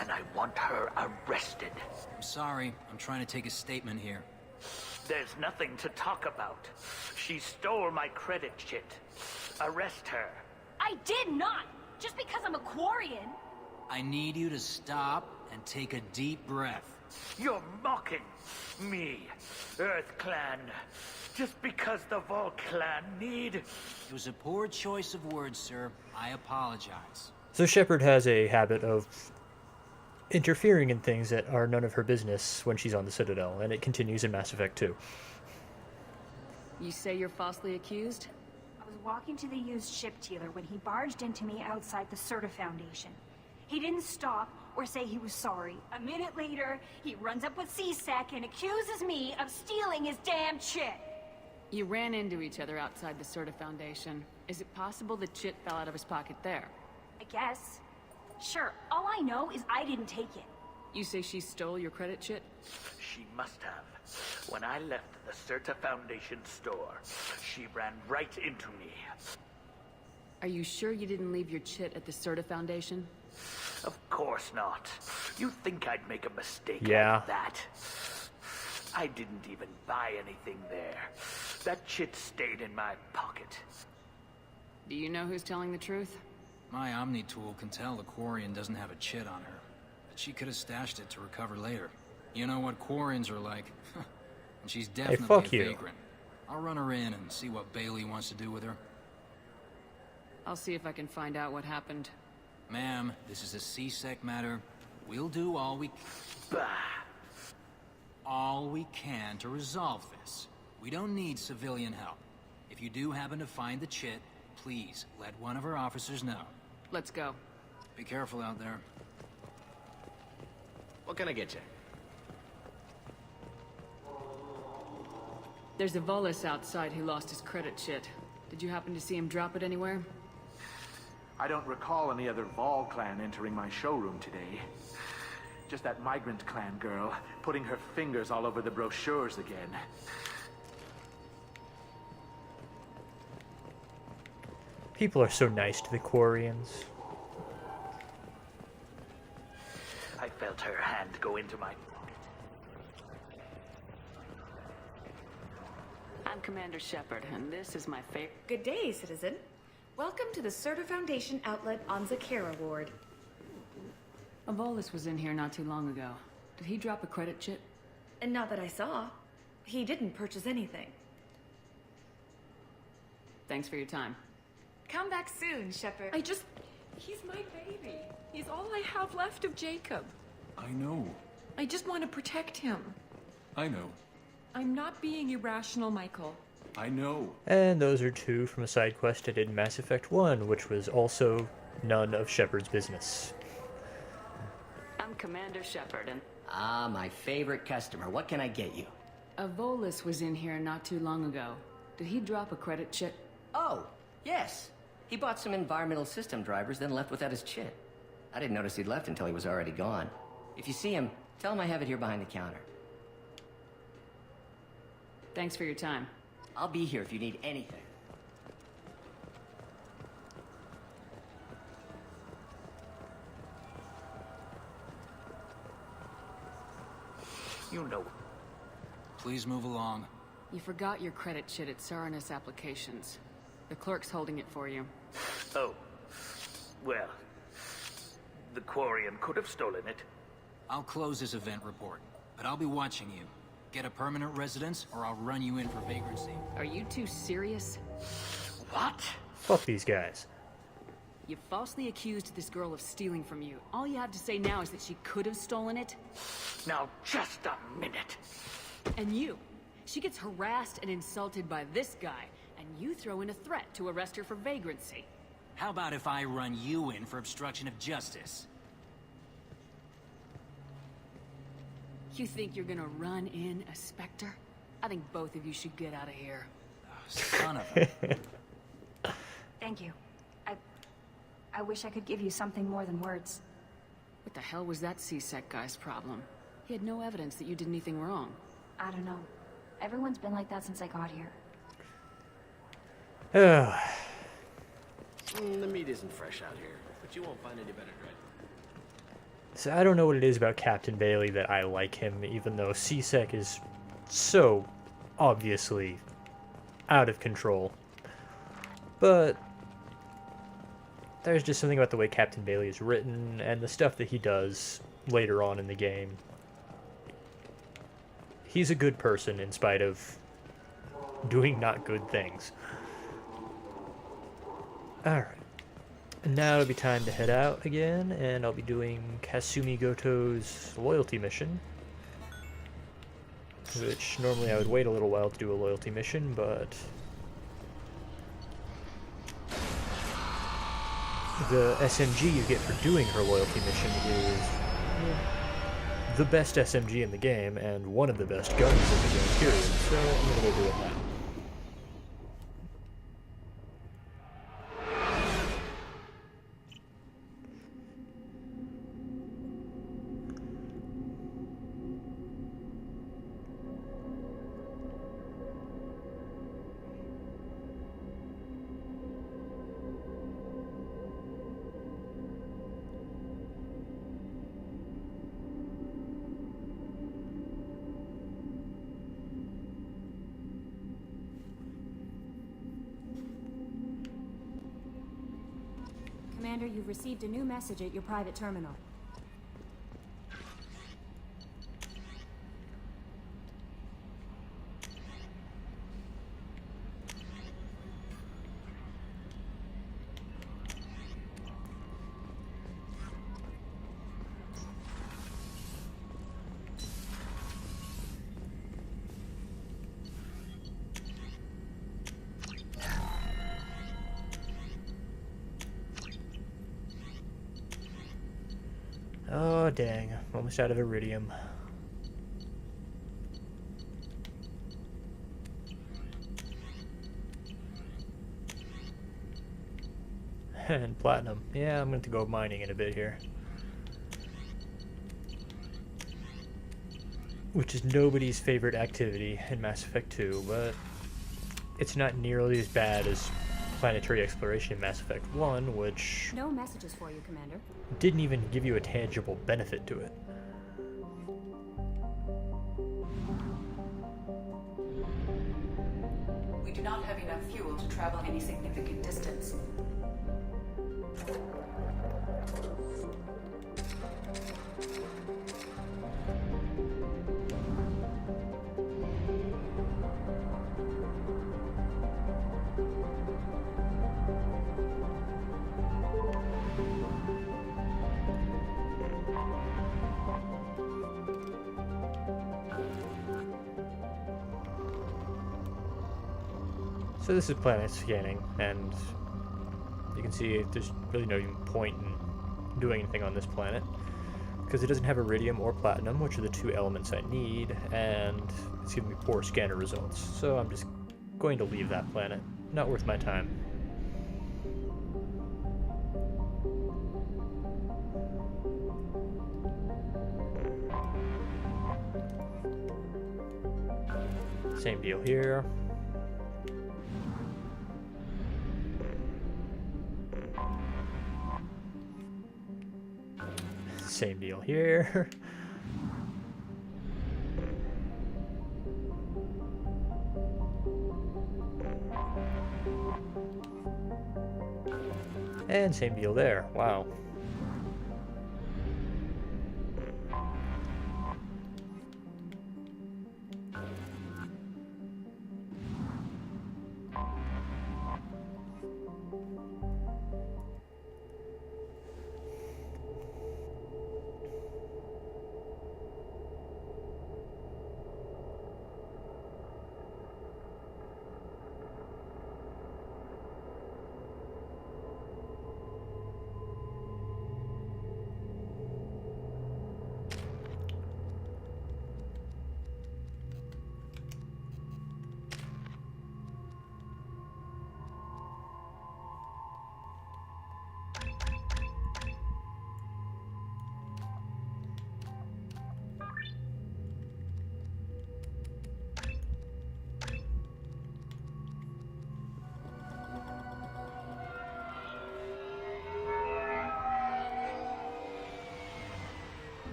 and I want her arrested. I'm sorry. I'm trying to take a statement here. There's nothing to talk about. She stole my credit chit. Arrest her. I did not! Just because I'm a Quarian! I need you to stop and take a deep breath. You're mocking me, Earth Clan, just because the Vol Clan need... It was a poor choice of words, sir. I apologize. So Shepard has a habit of interfering in things that are none of her business when she's on the Citadel, and it continues in Mass Effect 2. You say you're falsely accused? I was walking to the used ship dealer when he barged into me outside the Serta Foundation. He didn't stop or say he was sorry. A minute later, he runs up with C-Sec and accuses me of stealing his damn chit. You ran into each other outside the Serta Foundation. Is it possible the chit fell out of his pocket there? I guess. Sure, all I know is I didn't take it. You say she stole your credit chit? She must have. When I left the Serta Foundation store, she ran right into me. Are you sure you didn't leave your chit at the Serta Foundation? Of course not. You think I'd make a mistake Yeah. like that? I didn't even buy anything there. That chit stayed in my pocket. Do you know who's telling the truth? My Omni tool can tell the Quarian doesn't have a chit on her, but she could have stashed it to recover later. You know what Quarians are like, and she's definitely fuck a you. vagrant. I'll run her in and see what Bailey wants to do with her. I'll see if I can find out what happened. Ma'am, this is a C-Sec matter. We'll do all we can to resolve this. We don't need civilian help. If you do happen to find the chit, please let one of our officers know. Let's go. Be careful out there. What can I get you? There's a Volus outside who lost his credit chit. Did you happen to see him drop it anywhere? I don't recall any other Vol clan entering my showroom today. Just that migrant clan girl putting her fingers all over the brochures again. People are so nice to the Quarians. I felt her hand go into my... I'm Commander Shepard, and this is my favorite... Good day, citizen. Welcome to the Serta Foundation outlet on Zakera Ward. A Volus was in here not too long ago. Did he drop a credit chit? And not that I saw. He didn't purchase anything. Thanks for your time. Come back soon, Shepard. He's my baby. He's all I have left of Jacob. I know. I just want to protect him. I know. I'm not being irrational, Michael. I know. And those are two from a side quest I did in Mass Effect 1, which was also none of Shepard's business. I'm Commander Shepard, and... Ah, my favorite customer. What can I get you? A Volus was in here not too long ago. Did he drop a credit chit? Oh, yes. He bought some environmental system drivers, then left without his chit. I didn't notice he'd left until he was already gone. If you see him, tell him I have it here behind the counter. Thanks for your time. I'll be here if you need anything. You know. Please move along. You forgot your credit chit at Saranus Applications. The clerk's holding it for you. Oh. Well. The Quarian could have stolen it. I'll close this event report, but I'll be watching you. Get a permanent residence, or I'll run you in for vagrancy. Are you two serious? What? Fuck these guys. You falsely accused this girl of stealing from you. All you have to say now is that she could have stolen it? Now, just a minute. And you. She gets harassed and insulted by this guy, and you throw in a threat to arrest her for vagrancy. How about if I run you in for obstruction of justice? You think you're gonna run in a Spectre? I think both of you should get out of here. Son of a... Thank you. I wish I could give you something more than words. What the hell was that C-Sec guy's problem? He had no evidence that you did anything wrong. I don't know. Everyone's been like that since I got here. The meat isn't fresh out here, but you won't find any better bread. So I don't know what it is about Captain Bailey that I like him, even though C-Sec is so obviously out of control. But there's just something about the way Captain Bailey is written and the stuff that he does later on in the game. he's a good person in spite of doing not good things. Alright. And now it'll be time to head out again, and I'll be doing Kasumi Goto's loyalty mission. Which normally I would wait a little while to do a loyalty mission, but the SMG you get for doing her loyalty mission is the best SMG in the game, and one of the best guns in the game, period. So I'm gonna go do it now. Commander, you've received a new message at your private terminal. Oh dang, almost out of iridium. And platinum. Yeah, I'm going to go mining in a bit here. Which is nobody's favorite activity in Mass Effect 2, but it's not nearly as bad as planetary exploration in Mass Effect 1, which No messages for you, Commander. didn't even give you a tangible benefit to it. We do not have enough fuel to travel any significant distance. So this is planet scanning, and you can see there's really no even point in doing anything on this planet, because it doesn't have iridium or platinum, which are the two elements I need, and it's giving me poor scanner results. So I'm just going to leave that planet. Not worth my time. Same deal here. Same deal here. And same deal there. Wow.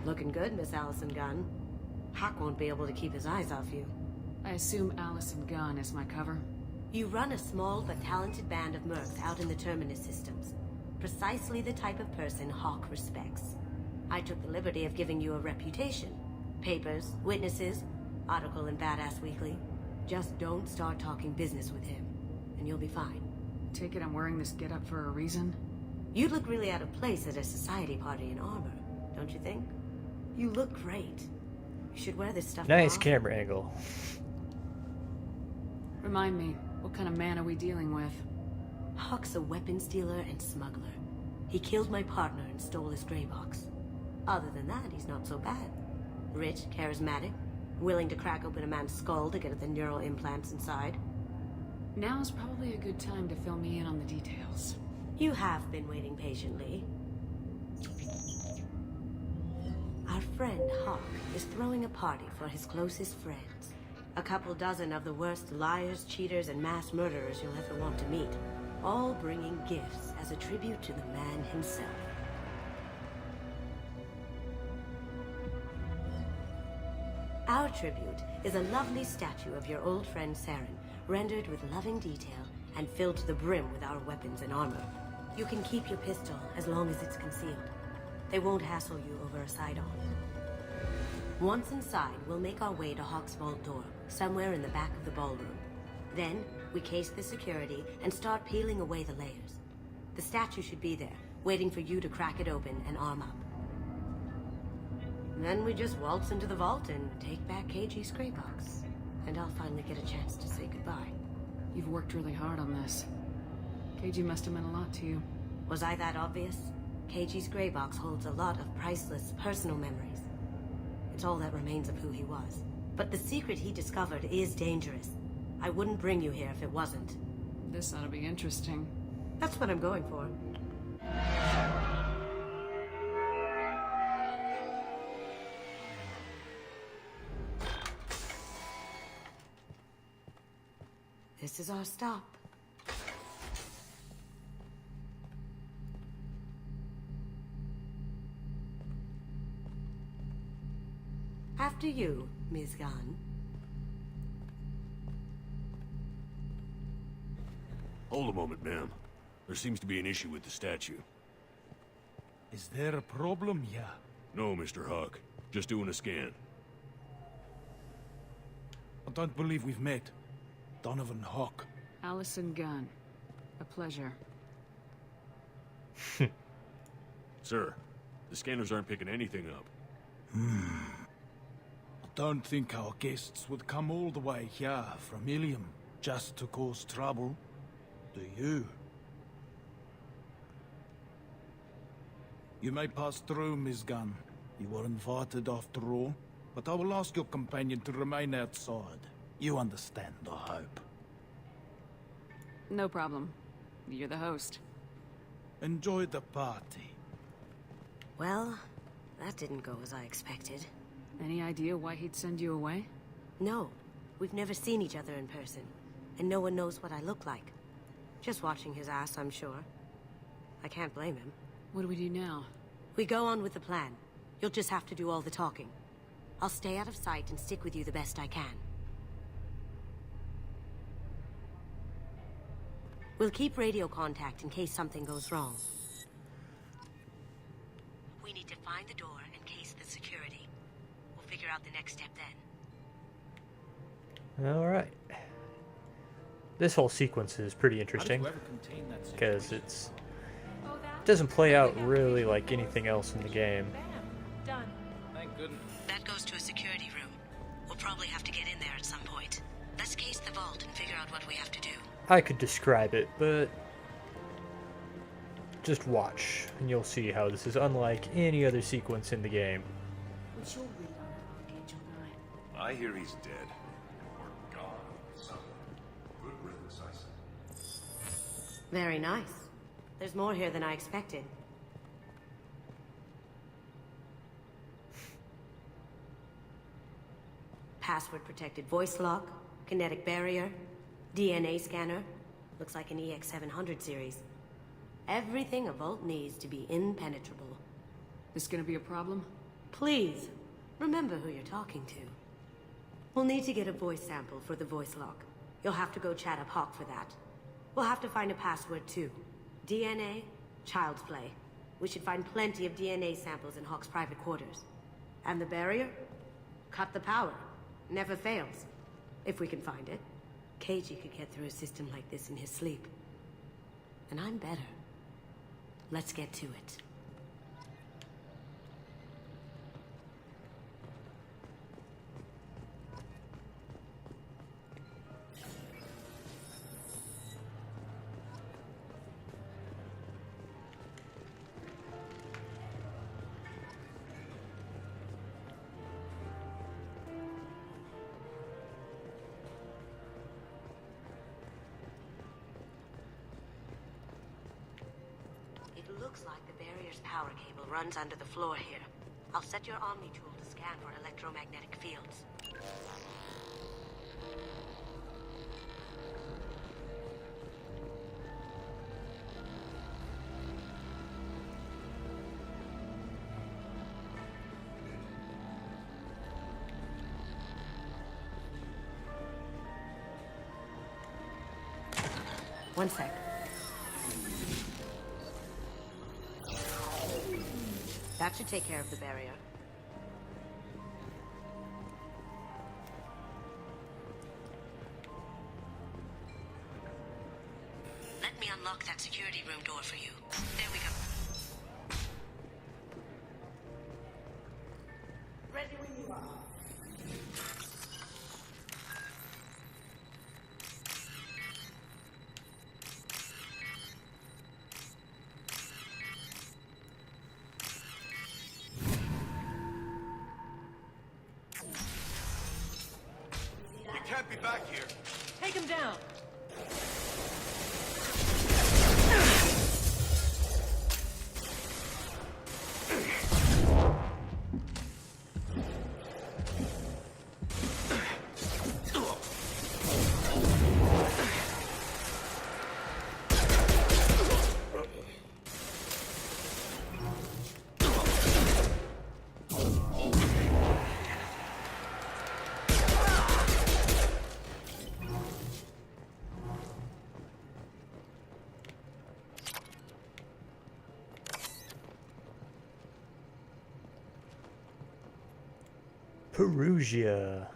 Looking good, Miss Allison Gunn. Hawk won't be able to keep his eyes off you. I assume Allison Gunn is my cover? You run a small but talented band of mercs out in the Terminus systems. Precisely the type of person Hawk respects. I took the liberty of giving you a reputation. Papers, witnesses. Article in Badass Weekly. Just don't start talking business with him, and you'll be fine. Take it I'm wearing this getup for a reason? You'd look really out of place at a society party in armor, don't you think? You look great. You should wear this stuff Nice more camera angle. Remind me, what kind of man are we dealing with? Huck's a weapons dealer and smuggler. He killed my partner and stole his gray box. Other than that, he's not so bad. Rich, charismatic, willing to crack open a man's skull to get at the neural implants inside. Now's probably a good time to fill me in on the details. You have been waiting patiently. Our friend Hawk is throwing a party for his closest friends. A couple dozen of the worst liars, cheaters, and mass murderers you'll ever want to meet. All bringing gifts as a tribute to the man himself. Our tribute is a lovely statue of your old friend Saren, rendered with loving detail and filled to the brim with our weapons and armor. You can keep your pistol as long as it's concealed. They won't hassle you over a side-on. Once inside, we'll make our way to Hawk's vault door, somewhere in the back of the ballroom. Then, we case the security and start peeling away the layers. The statue should be there, waiting for you to crack it open and arm up. Then we just waltz into the vault and take back KG's gray box. And I'll finally get a chance to say goodbye. You've worked really hard on this. KG must have meant a lot to you. Was I that obvious? KG's gray box holds a lot of priceless personal memories. It's all that remains of who he was. But the secret he discovered is dangerous. I wouldn't bring you here if it wasn't. This ought to be interesting. That's what I'm going for. This is our stop. After you, Ms. Gunn. Hold a moment, ma'am. There seems to be an issue with the statue. Is there a problem here? No, Mr. Huck. Just doing a scan. I don't believe we've met. Donovan Hawk. Allison Gunn. A pleasure. Sir, the scanners aren't picking anything up. I don't think our guests would come all the way here from Ilium just to cause trouble. Do you? You may pass through, Ms. Gunn. You were invited after all, but I will ask your companion to remain outside. You understand, I hope. No problem. You're the host. Enjoy the party. Well, that didn't go as I expected. Any idea why he'd send you away? No. We've never seen each other in person, and no one knows what I look like. Just watching his ass, I'm sure. I can't blame him. What do we do now? We go on with the plan. You'll just have to do all the talking. I'll stay out of sight and stick with you the best I can. We'll keep radio contact in case something goes wrong. We need to find the door and case the security. We'll figure out the next step then. Alright. This whole sequence is pretty interesting, because it doesn't play out really like anything else in the game. Done. Thank goodness. That goes to a security room. We'll probably have to get in there at some point. Let's case the vault and figure out what we have to do. I could describe it, but just watch, and you'll see how this is unlike any other sequence in the game. What's your read on Archangel 9? I hear he's dead. Or gone. So, good riddance, I say. Very nice. There's more here than I expected. Password-protected voice lock, kinetic barrier, DNA scanner. Looks like an EX700 series. Everything a vault needs to be impenetrable. This gonna be a problem? Please, remember who you're talking to. We'll need to get a voice sample for the voice lock. You'll have to go chat up Hawk for that. We'll have to find a password too. DNA, child's play. We should find plenty of DNA samples in Hawk's private quarters. And the barrier? Cut the power. Never fails. If we can find it. Keiji could get through a system like this in his sleep. And I'm better. Let's get to it. Looks like the barrier's power cable runs under the floor here. I'll set your Omni tool to scan for electromagnetic fields. One sec. That should take care of the barrier. Let me unlock that security room door for you. There we go. Ready when you are. Can't be back here. Take him down. Perugia.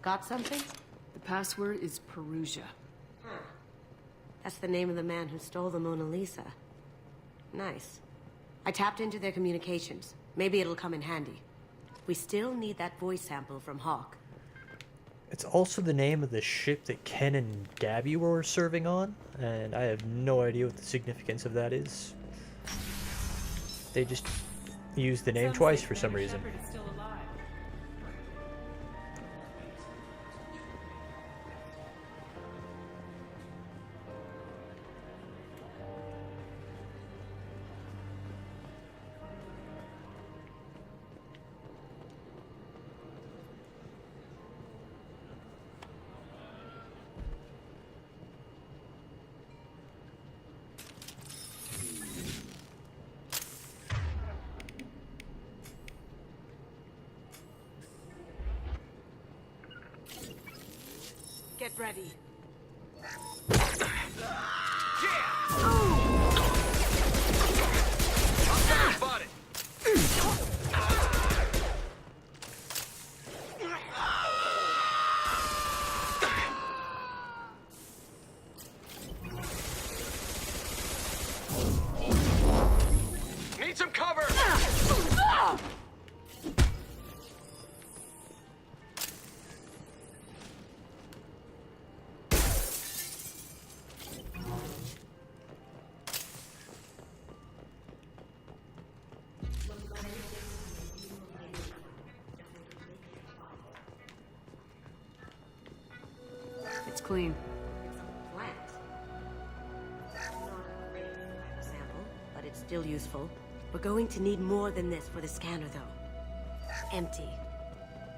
Got something? The password is Perugia. That's the name of the man who stole the Mona Lisa. Nice. I tapped into their communications. Maybe it'll come in handy. We still need that voice sample from Hawk. It's also the name of the ship that Ken and Gabby were serving on, and I have no idea what the significance of that is. They just used the name twice for some reason. Get ready. Need some cover! It's clean. Plant. Not a great sample, but it's still useful. We're going to need more than this for the scanner, though. Empty.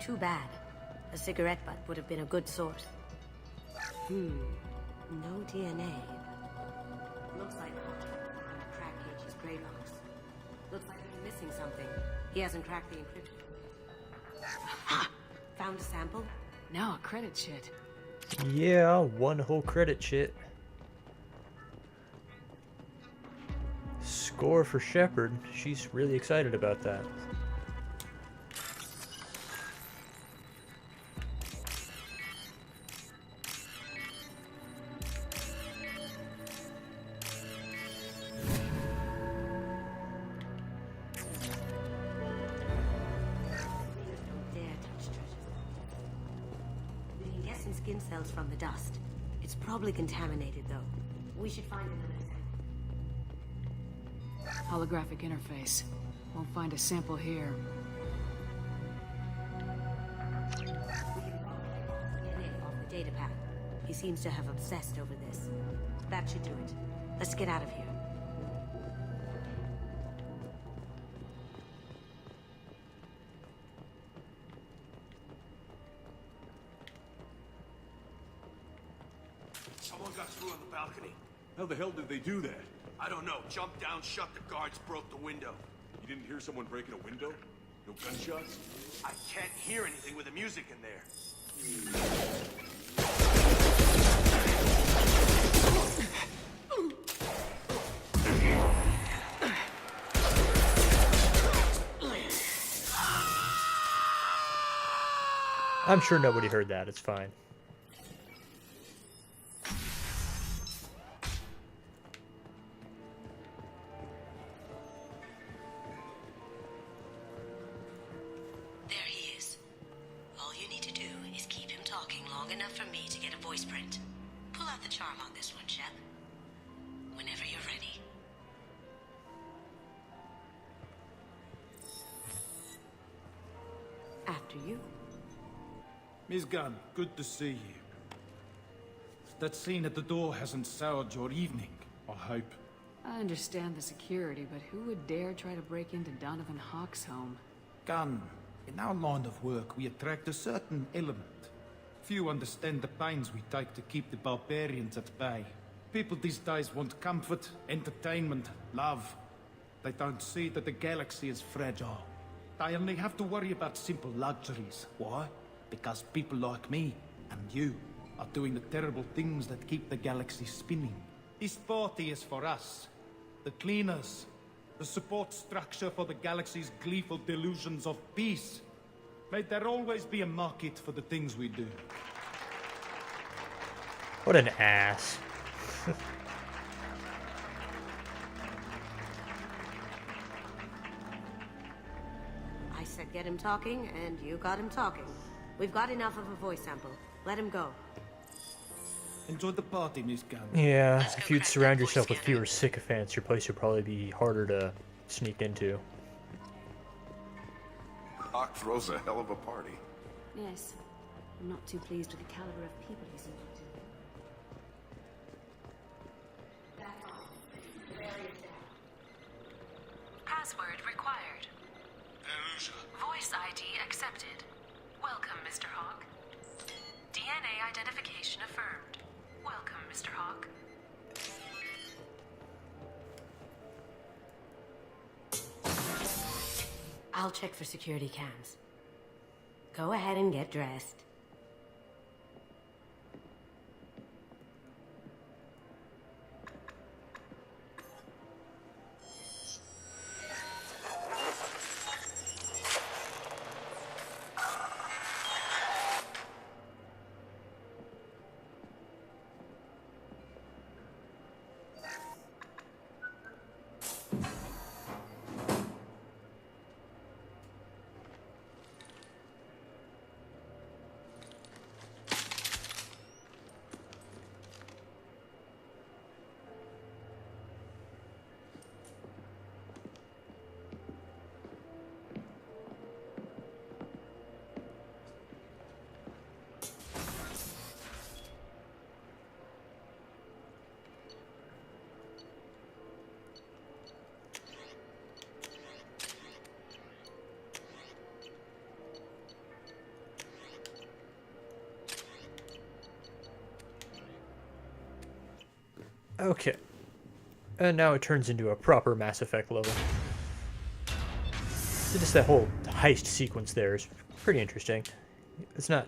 Too bad. A cigarette butt would have been a good source. No DNA. Looks like Hawk crack Cage's gray box. Looks like he's missing something. He hasn't cracked the encryption. Ha! Found a sample? Now a credit sheet. Yeah, one whole credit shit. Score for Shepard. She's really excited about that. skin cells from the dust. It's probably contaminated, though. We should find another sample. Holographic interface. Won't find a sample here. We can probably get it off the data pad. He seems to have obsessed over this. That should do it. Let's get out of here. Someone got through on the balcony. How the hell did they do that? I don't know. Jumped down, shut the guards, broke the window. You didn't hear someone breaking a window? No gunshots? I can't hear anything with the music in there. I'm sure nobody heard that. It's fine. There he is. All you need to do is keep him talking long enough for me to get a voice print. Pull out the charm on this one, Shep. Whenever you're ready. After you. Miss Gunn, good to see you. That scene at the door hasn't soured your evening, I hope. I understand the security, but who would dare try to break into Donovan Hawk's home? Gunn, in our line of work, we attract a certain element. Few understand the pains we take to keep the barbarians at bay. People these days want comfort, entertainment, love. They don't see that the galaxy is fragile. They only have to worry about simple luxuries. Why? Because people like me and you are doing the terrible things that keep the galaxy spinning. This party is for us, the cleaners, the support structure for the galaxy's gleeful delusions of peace. May there always be a market for the things we do. What an ass. I said get him talking, and you got him talking. We've got enough of a voice sample. Let him go. Enjoy the party, Miss Gunn. Yeah, if you'd surround yourself with fewer sycophants, your place would probably be harder to sneak into. Hawk throws a hell of a party. Yes. I'm not too pleased with the caliber of people he's invited. Password required. Voice ID accepted. Welcome, Mr. Hawk. DNA identification affirmed. Welcome, Mr. Hawk. I'll check for security cams. Go ahead and get dressed. Okay. And now it turns into a proper Mass Effect level. So just that whole heist sequence there is pretty interesting. It's not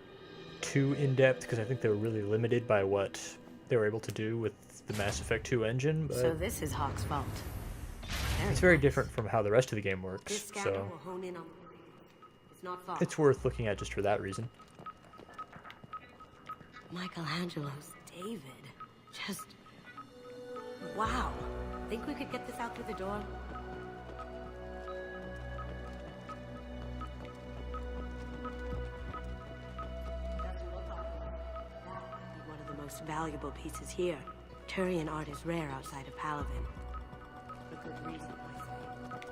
too in-depth because I think they were really limited by what they were able to do with the Mass Effect 2 engine, but So this is Hawk's fault. it's very different from how the rest of the game works, This scanner so will hone in on. It's not far. it's worth looking at just for that reason. Michelangelo's David. Just wow. Think we could get this out through the door? Doesn't look like it. most valuable pieces here. Turian art is rare outside of Paladin. For good reason, I say.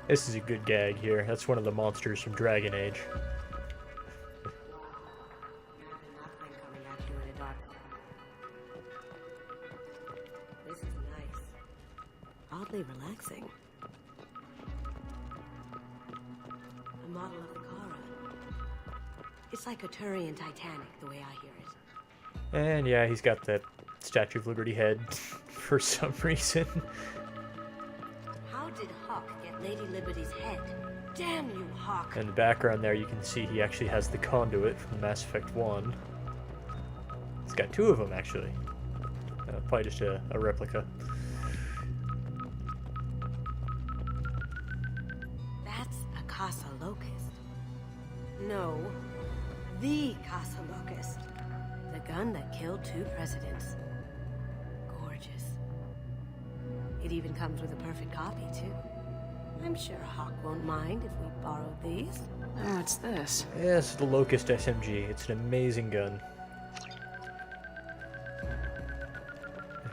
This is a good gag here. That's one of the monsters from Dragon Age. This is nice. Oddly relaxing. A model of the Kara. It's like a Turian Titanic, the way I hear it. And yeah, he's got that Statue of Liberty head for some reason. How did Hawk get Lady Liberty's head? Damn you, Hawk! In the background there, you can see he actually has the conduit from Mass Effect 1. He's got two of them, actually. Probably just a replica. That's a Casa Locust. No, the Casa Locust. The gun that killed 2 presidents. Gorgeous. It even comes with a perfect copy, too. I'm sure Hawk won't mind if we borrow these. Oh, what's this? Yeah, this is the Locust SMG. It's an amazing gun.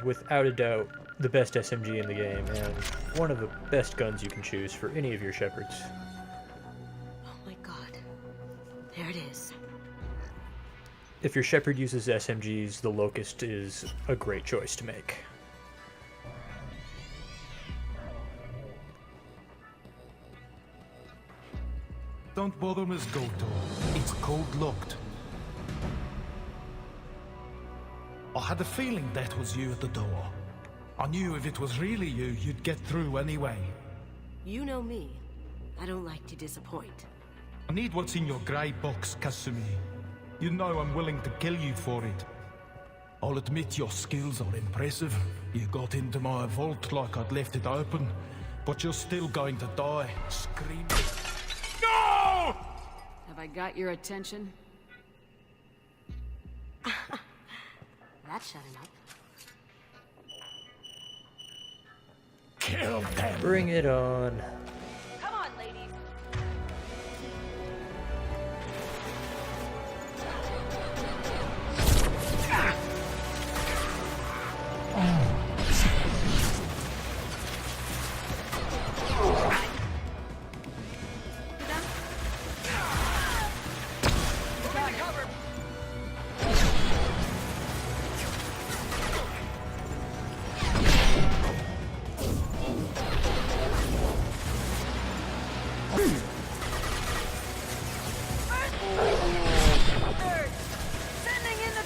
Without a doubt, the best SMG in the game, and one of the best guns you can choose for any of your shepherds. Oh my god. There it is. If your shepherd uses SMGs, the Locust is a great choice to make. Don't bother, Miss Goto. It's code-locked. I had a feeling that was you at the door. I knew if it was really you, you'd get through anyway. You know me. I don't like to disappoint. I need what's in your grey box, Kasumi. You know I'm willing to kill you for it. I'll admit your skills are impressive. You got into my vault like I'd left it open, but you're still going to die, screaming. No! Have I got your attention? That shut him up. Kill them! Bring it on. Come on, ladies.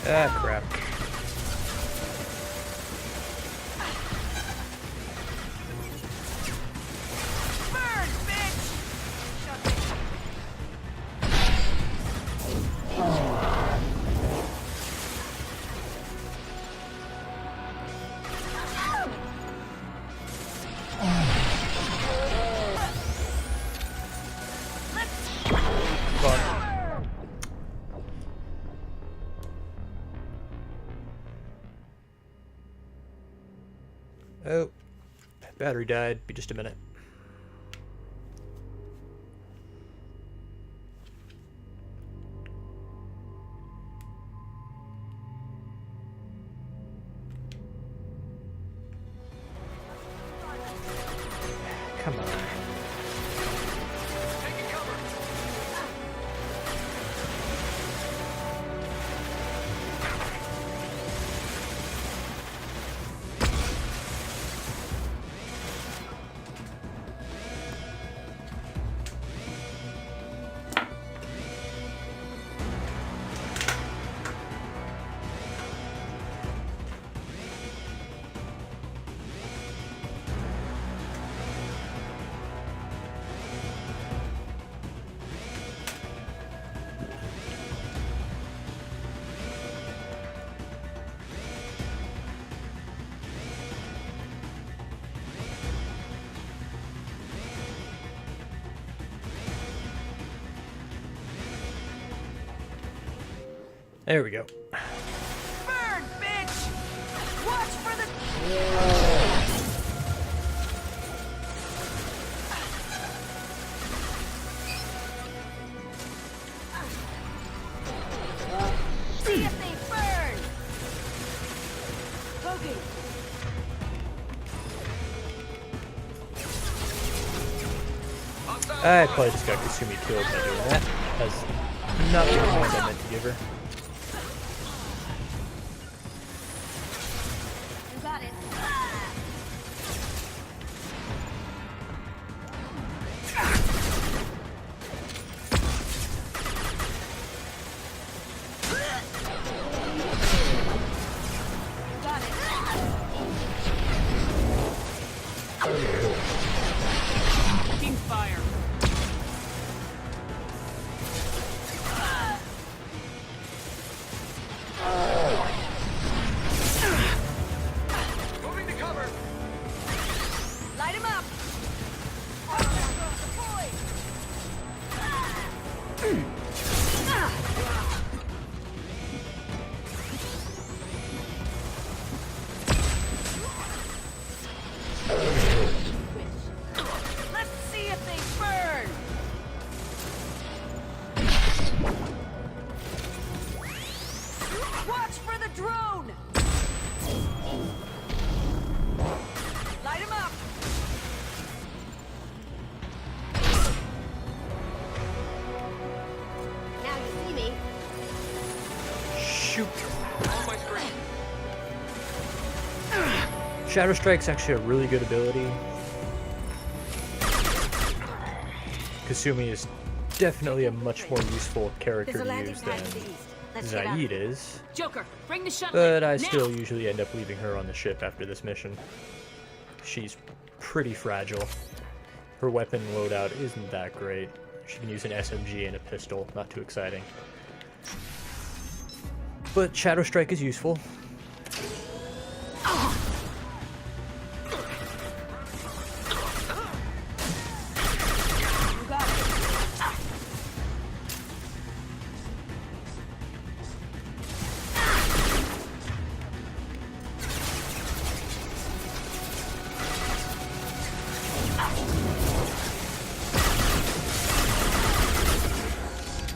Ah, crap. Burn, bitch! Oh, battery died. Be just a minute. Come on. There we go. Burn, bitch! Watch for the... See if they burn! I probably just got Kasumi killed by doing that. That's not the command I meant to give her. You got it. Taking fire. Moving to cover. Light him up. Let's see if they burn. Watch for the drone. Light him up. Now you see me. Shoot. On my screen. Shadow Strike's actually a really good ability. Kasumi is definitely a much more useful character to use than Zaid is. Joker, bring the shuttle. But I now. still usually end up leaving her on the ship after this mission. She's pretty fragile. Her weapon loadout isn't that great. She can use an SMG and a pistol, not too exciting. But Shadow Strike is useful.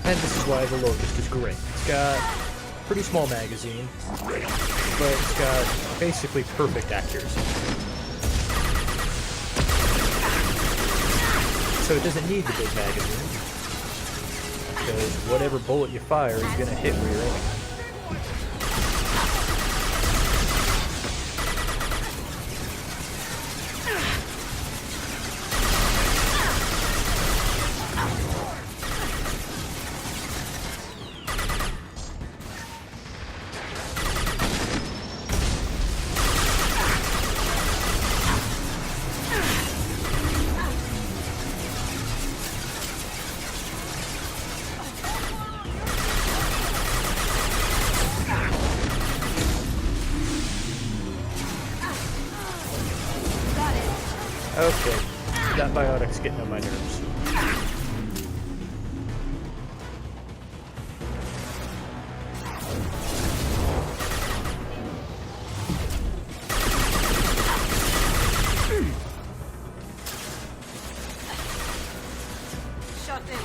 And this is why the Locust is great. It's got a pretty small magazine, but it's got basically perfect accuracy. So it doesn't need the big magazine, because whatever bullet you fire is going to hit where you're aiming. Okay, that biotic's getting on my nerves. Shut in.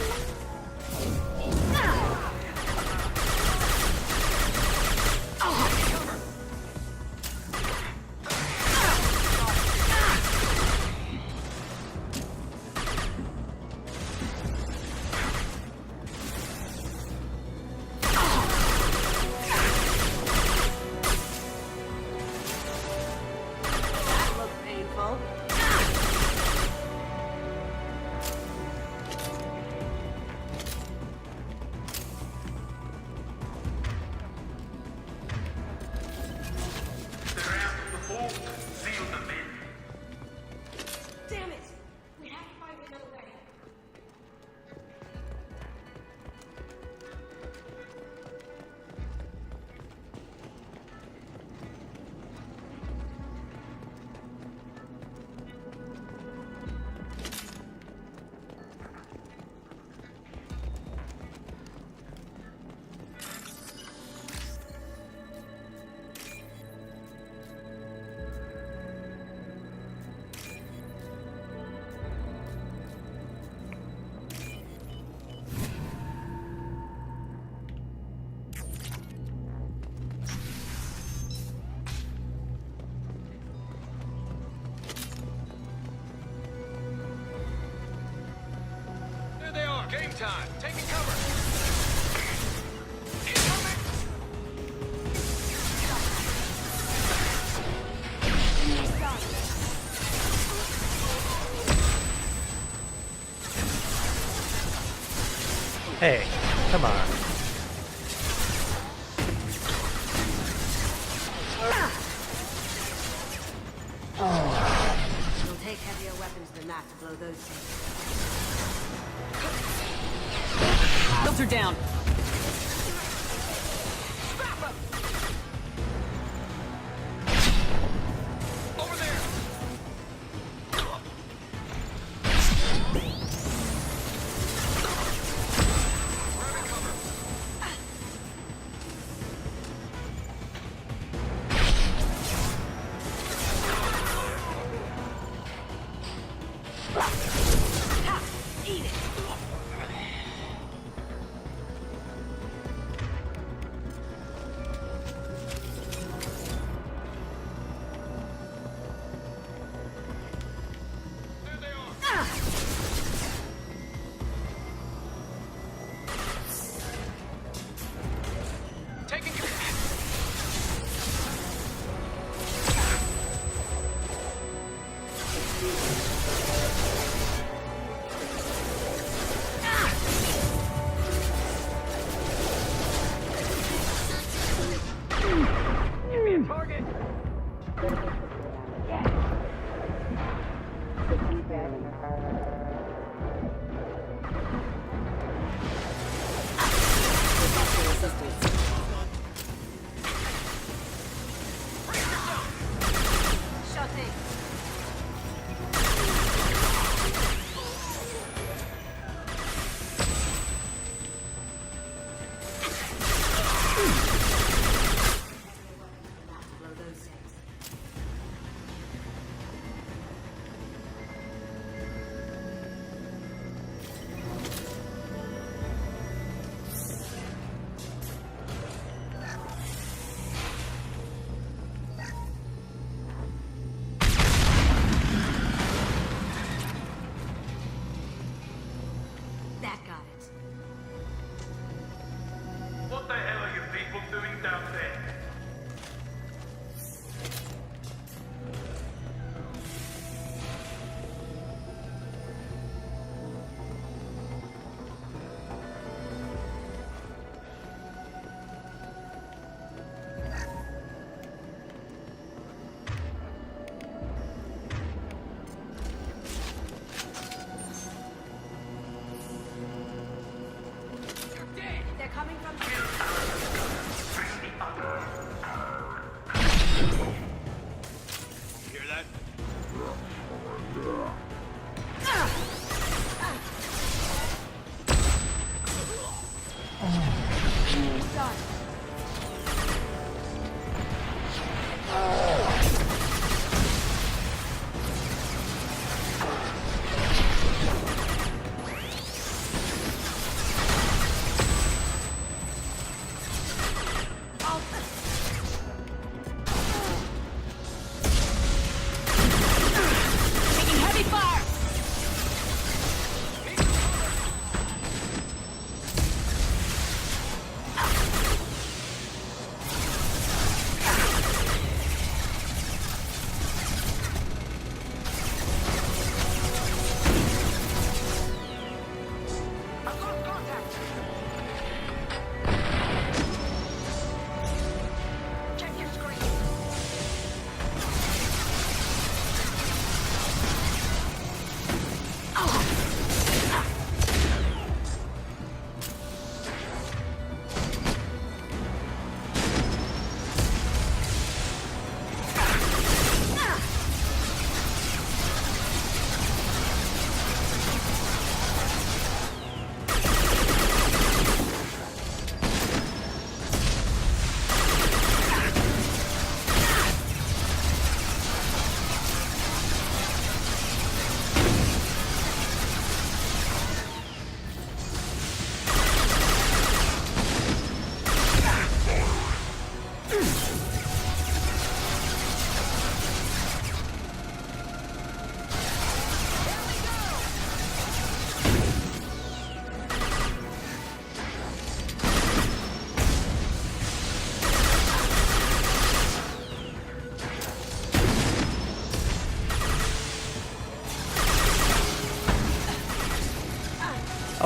Game time. Taking cover. Hey, come on. It'll take heavier weapons than that to blow those things. Filter down. Over there. That got it. What the hell are you people doing down there? They're coming from... You hear that? Taking heavy fire.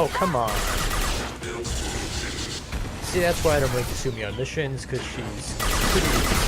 Oh, come on. See, that's why I don't bring Kasumi on missions, because she's pretty...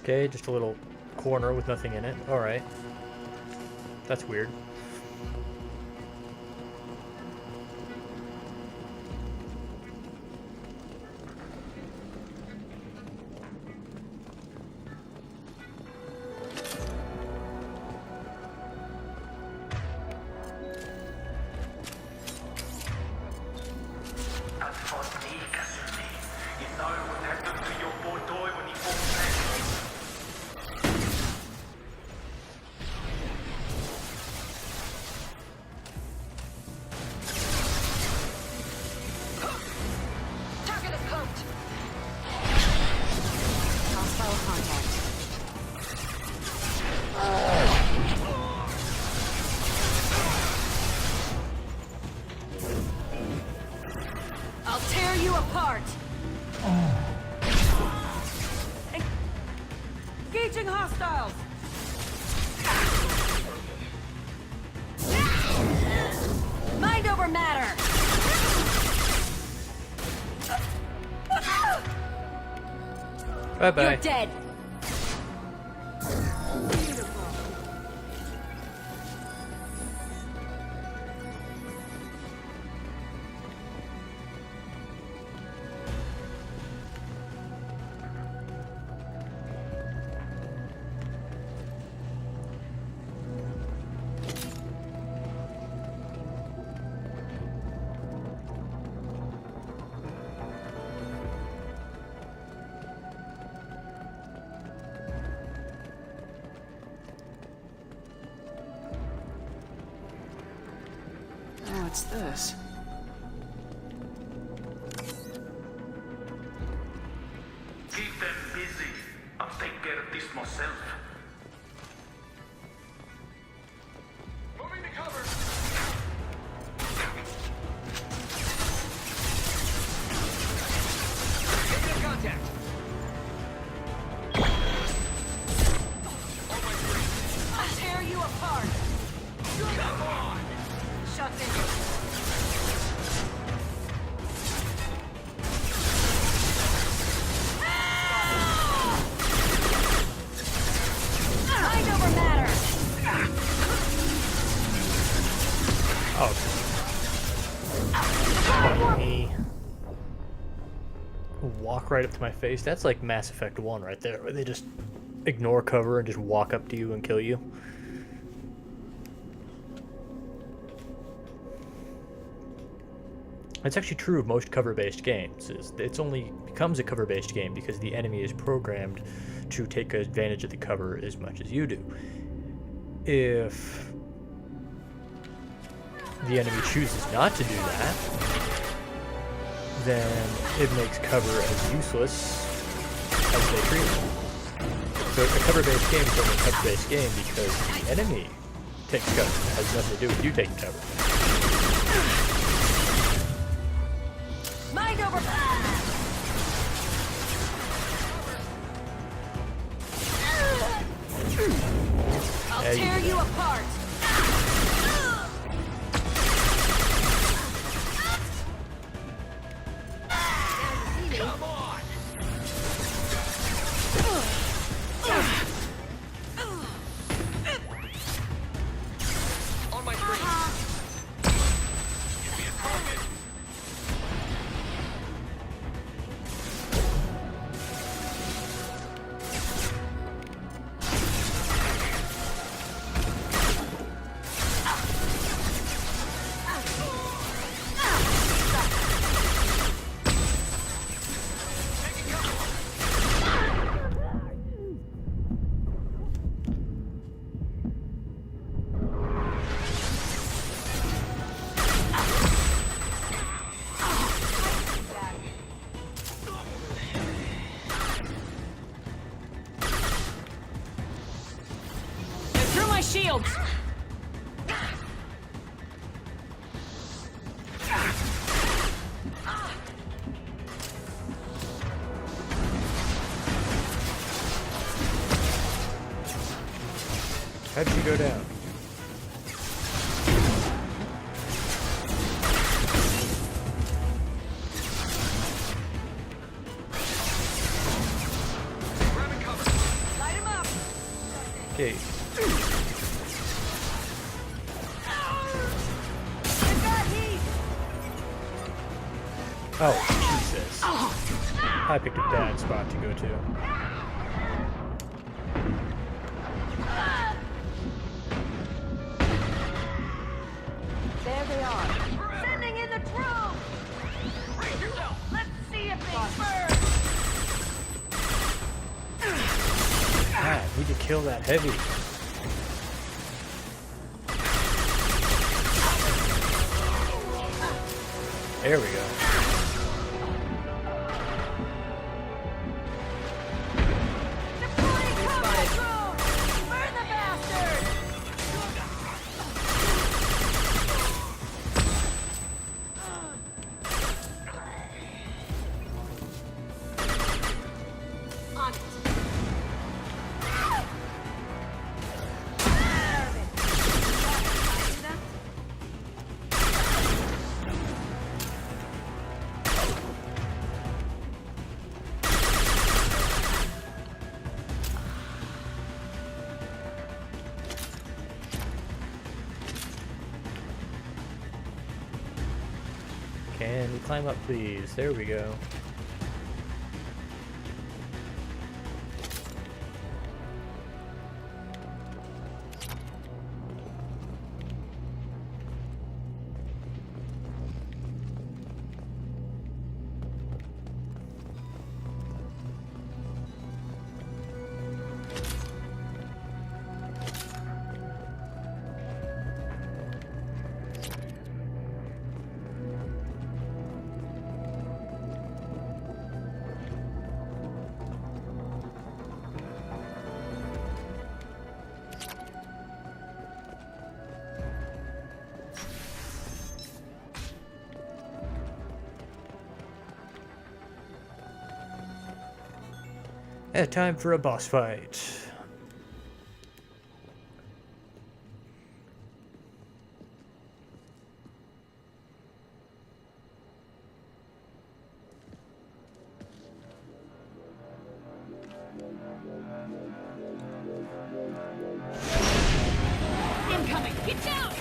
Okay, just a little corner with nothing in it. Alright. That's weird. I'll tear you apart! Engaging hostiles! Mind over matter! Bye-bye. You're dead! What's this? Keep them busy. I'll take care of this myself. Moving to cover. Taking contact. I'll tear you apart! Come on! Shut in! Mind over matter! Oh. Fuck me. Walk right up to my face. That's like Mass Effect 1 right there, where they just ignore cover and just walk up to you and kill you. It's actually true of most cover-based games. It's only becomes a cover-based game because the enemy is programmed to take advantage of the cover as much as you do. If the enemy chooses not to do that, then it makes cover as useless as they treat it. So a cover-based game is only a cover-based game because the enemy takes cover. It has nothing to do with you taking cover. Mind over I'll tear you apart! Come on! On my screen. Give me a target. my shields! How'd you go down? Okay. Oh, Jesus. I picked a bad spot to go to. There they are. Sending in the troops! Let's see if they burn! God, I need to kill that heavy. There we go. Can we climb up, please? There we go. Time for a boss fight. Incoming! Get down!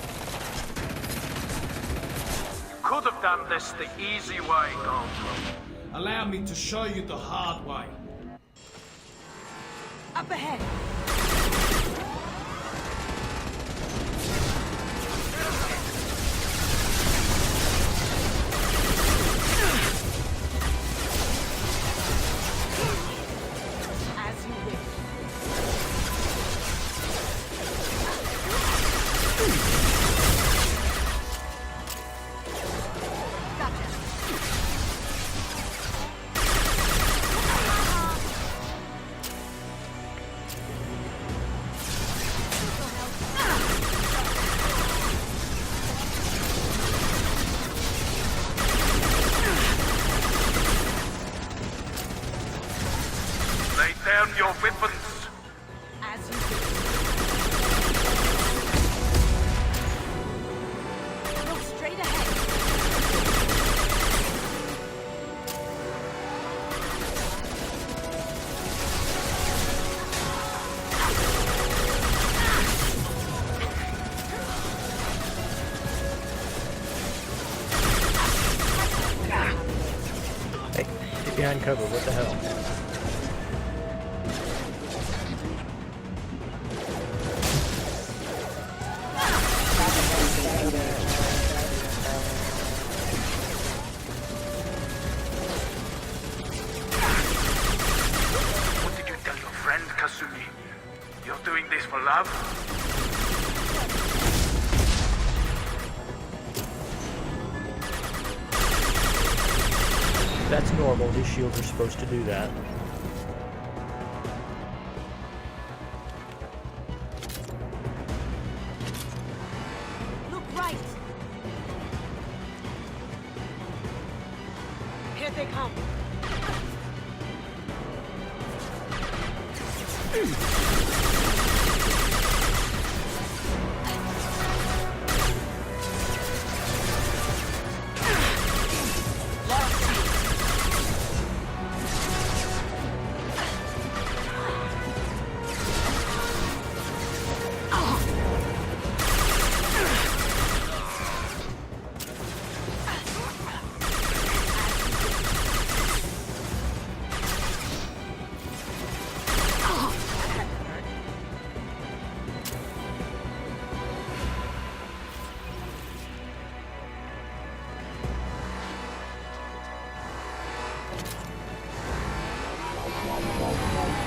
Could have done this the easy way, Goldblum. Allow me to show you the hard way. Up ahead! As you wish. Lay down your weapons. As you wish. Look straight ahead. Hey, get behind cover, what the hell? What did you tell your friend, Kasumi? You're doing this for love? That's normal, these shields are supposed to do that. they come.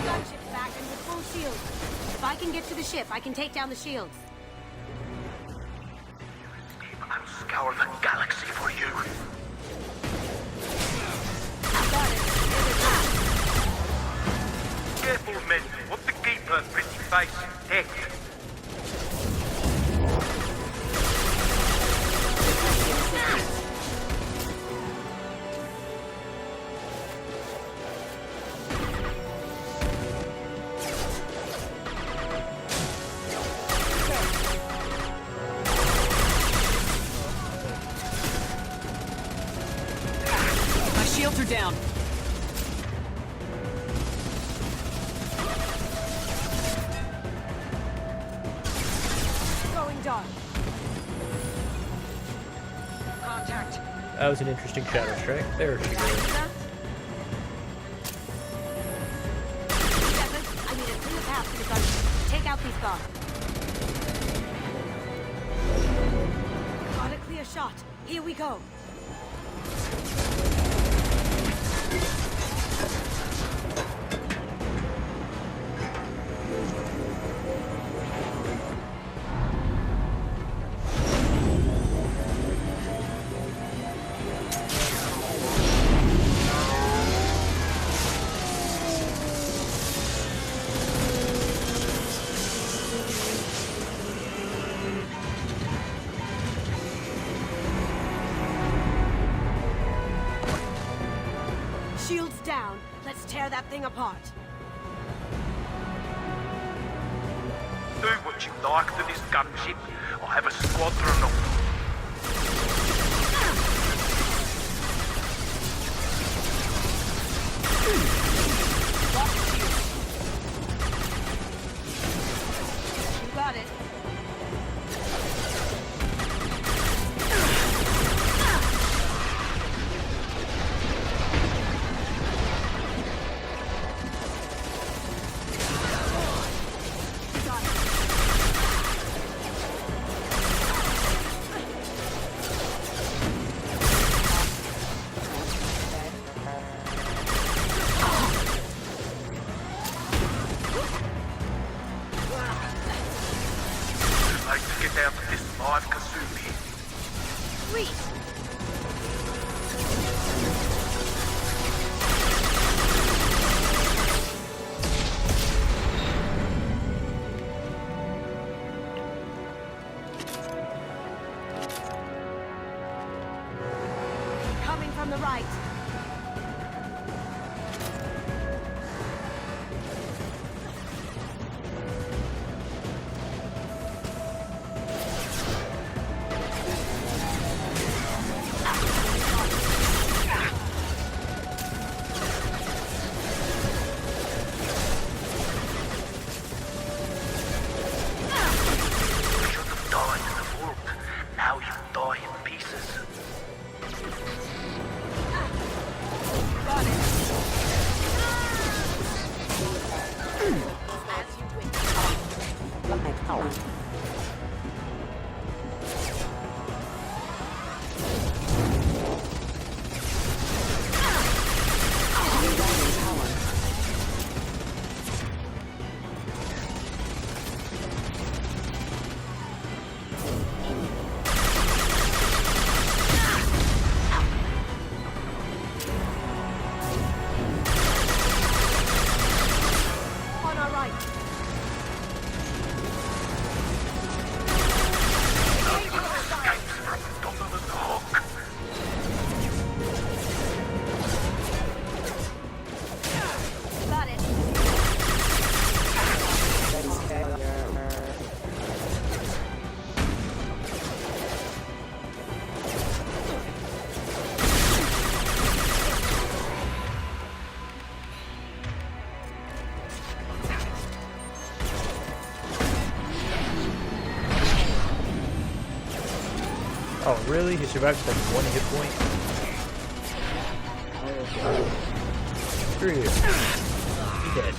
Gunship's back and with full shields. If I can get to the ship, I can take down the shields. I'll scour the galaxy for you. Careful, men. What to keep her pretty face intact. My shields are down. Going dark. Contact. That was an interesting shadow strike. There she goes. I need a clear path to the gunship. Take out these guards. Got a clear shot. Here we go. Shields down. Let's tear that thing apart. Do what you like to this gunship. I'll have a squadron of... You got it. Like to get down to this live Kasumi. Sweet. Coming from the right. Died in the vault. Now you die in pieces. Got it. On our right. Escapes from Donovan Hawk. Oh, really? He survived with like 1 hit point? Screw you. He dead.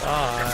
Bye.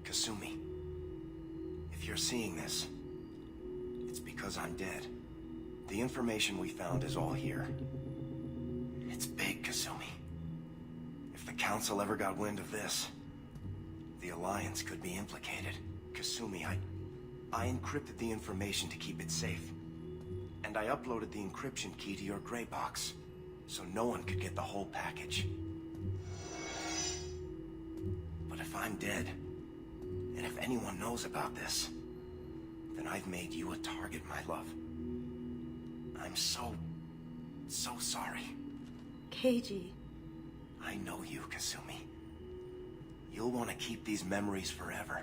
Kasumi, if you're seeing this, it's because I'm dead. The information we found is all here. It's big, Kasumi. If the Council ever got wind of this, the Alliance could be implicated. Kasumi, I encrypted the information to keep it safe. And I uploaded the encryption key to your gray box, so no one could get the whole package. But if I'm dead, and if anyone knows about this, then I've made you a target, my love. I'm so sorry. Keiji. I know you, Kasumi. You'll want to keep these memories forever.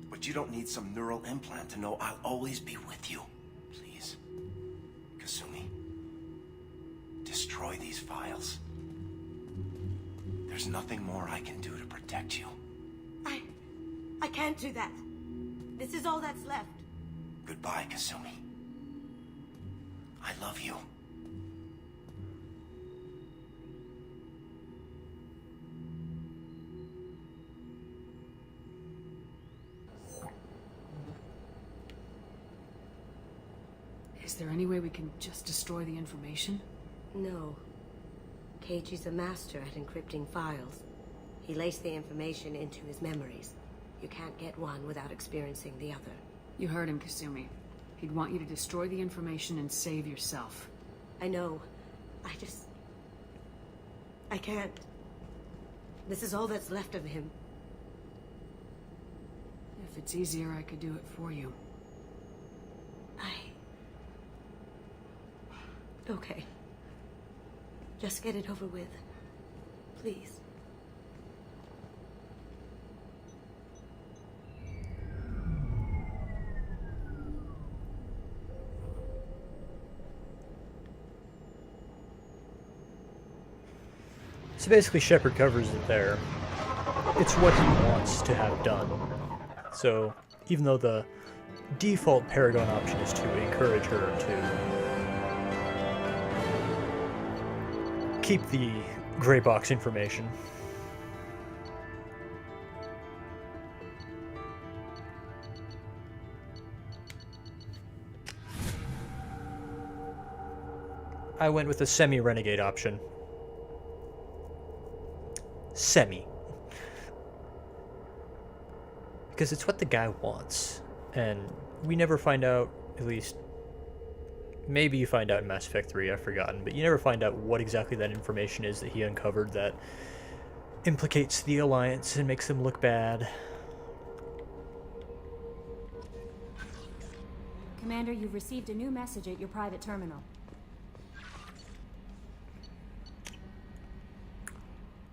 But you don't need some neural implant to know I'll always be with you. Please, Kasumi, destroy these files. There's nothing more I can do to protect you. I can't do that. This is all that's left. Goodbye, Kasumi. I love you. Is there any way we can just destroy the information? No. Keiji's a master at encrypting files. He laced the information into his memories. You can't get one without experiencing the other. You heard him, Kasumi. He'd want you to destroy the information and save yourself. I know. I can't. This is all that's left of him. If it's easier, I could do it for you. Okay. Just get it over with. Please. So basically Shepard covers it there. It's what he wants to have done. So even though the default Paragon option is to encourage her to keep the gray box information, I went with the semi-renegade option. Semi. Because it's what the guy wants. And we never find out, at least, maybe you find out in Mass Effect 3, I've forgotten, but you never find out what exactly that information is that he uncovered that implicates the Alliance and makes them look bad. Commander, you've received a new message at your private terminal.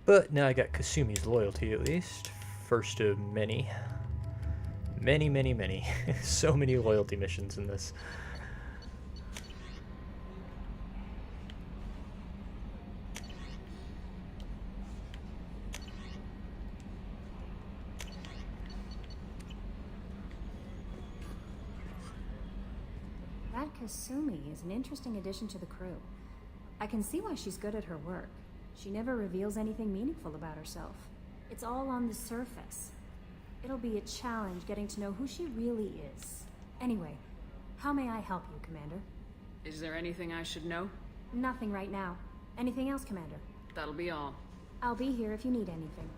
But now I got Kasumi's loyalty, at least. First of many. Many. So many loyalty missions in this. That Kasumi is an interesting addition to the crew. I can see why she's good at her work. She never reveals anything meaningful about herself. It's all on the surface. It'll be a challenge getting to know who she really is. Anyway, how may I help you, Commander? Is there anything I should know? Nothing right now. Anything else, Commander? That'll be all. I'll be here if you need anything.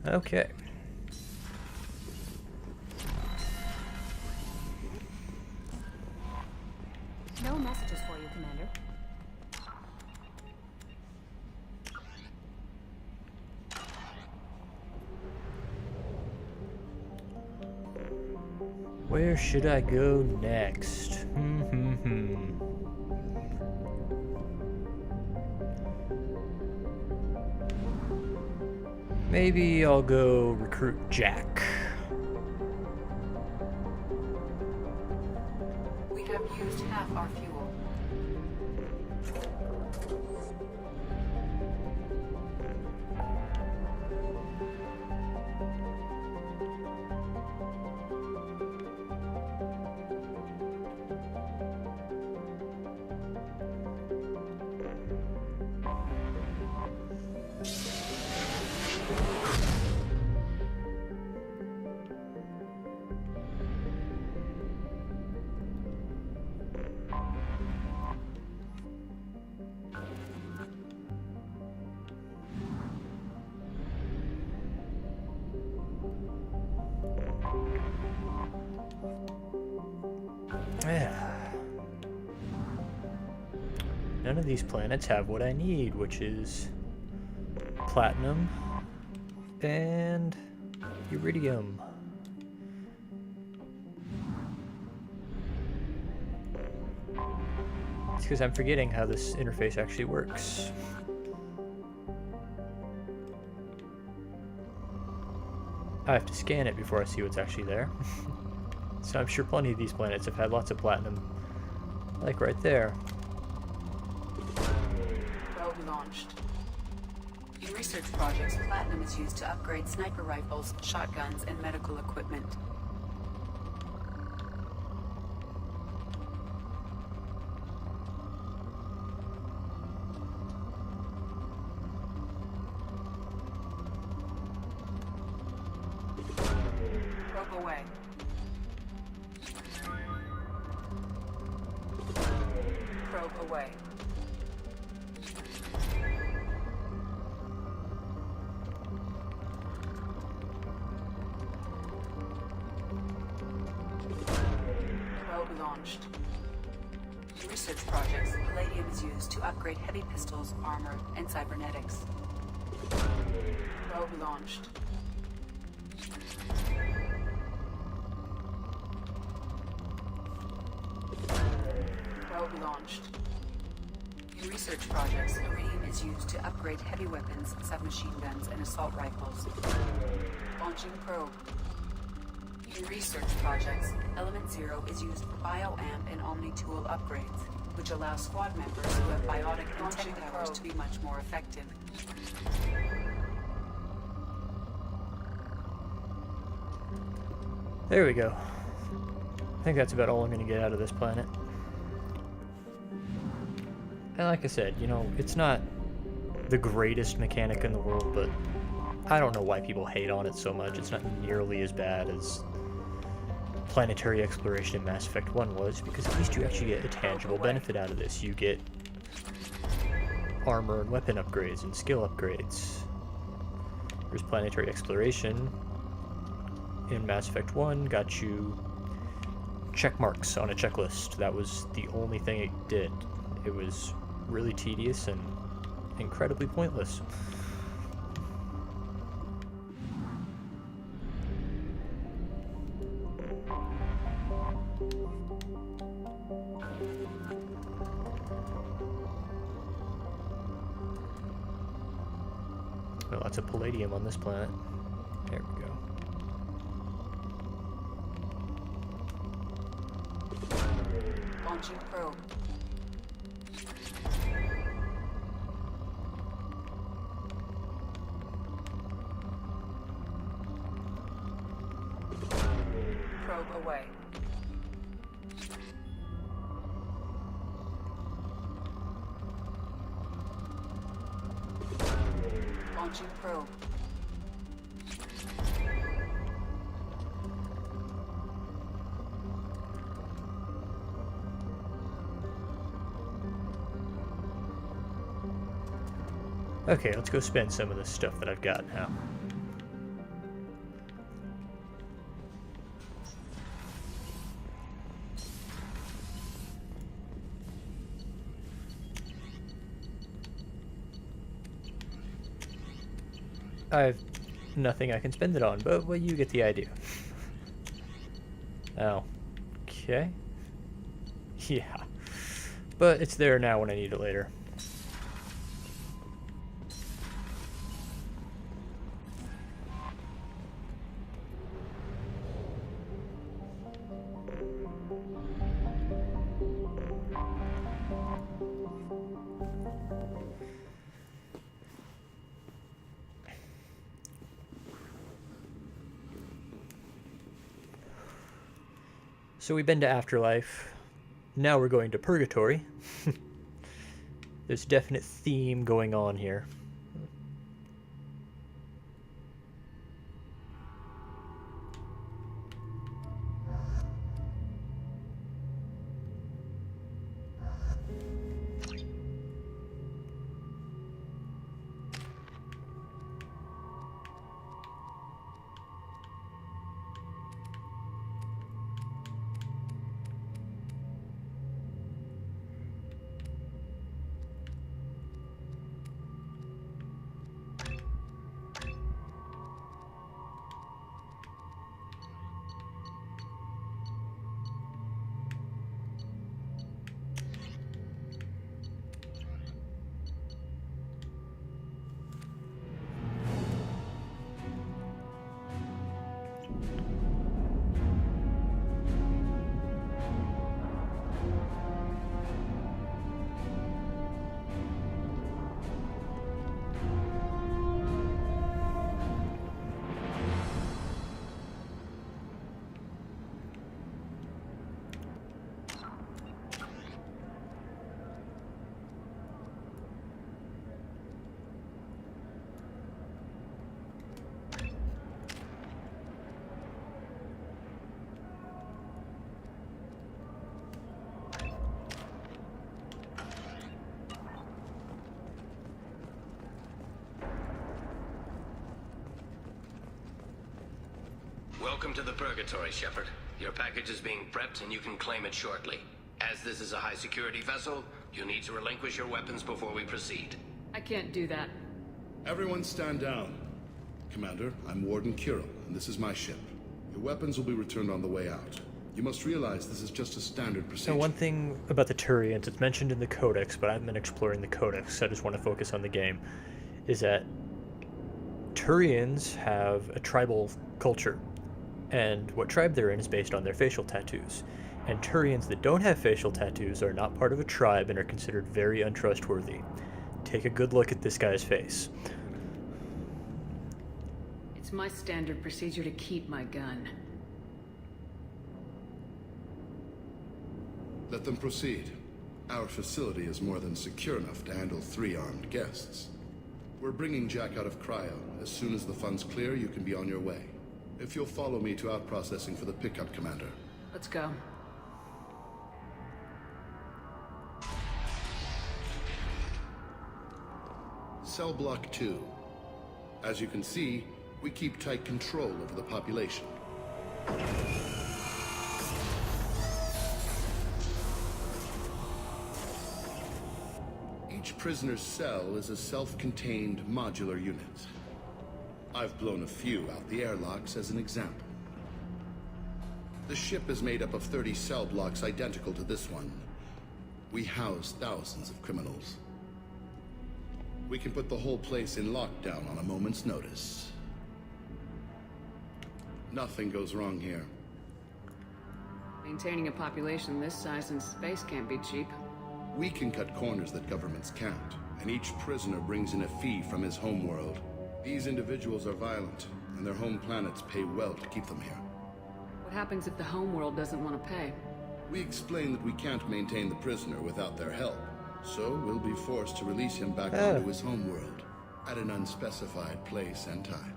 Okay. No messages for you, Commander. Where should I go next? Maybe I'll go recruit Jack. We have used half our fuel. None of these planets have what I need, which is platinum and iridium. It's because I'm forgetting how this interface actually works. I have to scan it before I see what's actually there. So I'm sure plenty of these planets have had lots of platinum, like right there. Probe launched. In research projects, platinum is used to upgrade sniper rifles, shotguns, and medical equipment. Probe away. Probe away. Probe launched. In research projects, palladium is used to upgrade heavy pistols, armor, and cybernetics. Probe launched. Probe launched. In research projects, iridium is used to upgrade heavy weapons, submachine guns, and assault rifles. Launching probe. In research projects, Element Zero is used for bioamp and omni-tool upgrades, which allow squad members who have biotic and tech powers to be much more effective. There we go. I think that's about all I'm going to get out of this planet. And like I said, you know, it's not the greatest mechanic in the world, but I don't know why people hate on it so much. It's not nearly as bad as planetary exploration in Mass Effect 1 was, because at least you actually get a tangible benefit out of this. You get armor and weapon upgrades and skill upgrades. There's planetary exploration in Mass Effect 1 got you check marks on a checklist. That was the only thing it did. It was really tedious and incredibly pointless. Lots of palladium on this planet. There we go. Launching probe. Probe away. Launching probe. Okay, let's go spend some of the stuff that I've got now. I have nothing I can spend it on, but well, you get the idea. Oh. Okay. Yeah. But it's there now when I need it later. So we've been to Afterlife. Now we're going to Purgatory. There's a definite theme going on here. Welcome to the Purgatory, Shepard. Your package is being prepped and you can claim it shortly. As this is a high-security vessel, you need to relinquish your weapons before we proceed. I can't do that. Everyone stand down. Commander, I'm Warden Kirill, and this is my ship. Your weapons will be returned on the way out. You must realize this is just a standard procedure. So one thing about the Turians, it's mentioned in the Codex, but I haven't been exploring the Codex, so I just want to focus on the game, is that Turians have a tribal culture. And what tribe they're in is based on their facial tattoos. And Turians that don't have facial tattoos are not part of a tribe and are considered very untrustworthy. Take a good look at this guy's face. It's my standard procedure to keep my gun. Let them proceed. Our facility is more than secure enough to handle 3 armed guests. We're bringing Jack out of cryo. As soon as the funds clear, you can be on your way. If you'll follow me to out-processing for the pickup, Commander. Let's go. Cell Block 2. As you can see, we keep tight control over the population. Each prisoner's cell is a self-contained modular unit. I've blown a few out the airlocks as an example. The ship is made up of 30 cell blocks identical to this one. We house thousands of criminals. We can put the whole place in lockdown on a moment's notice. Nothing goes wrong here. Maintaining a population this size in space can't be cheap. We can cut corners that governments can't, and each prisoner brings in a fee from his homeworld. These individuals are violent, and their home planets pay well to keep them here. What happens if the homeworld doesn't want to pay? We explain that we can't maintain the prisoner without their help, so we'll be forced to release him back onto his homeworld at an unspecified place and time.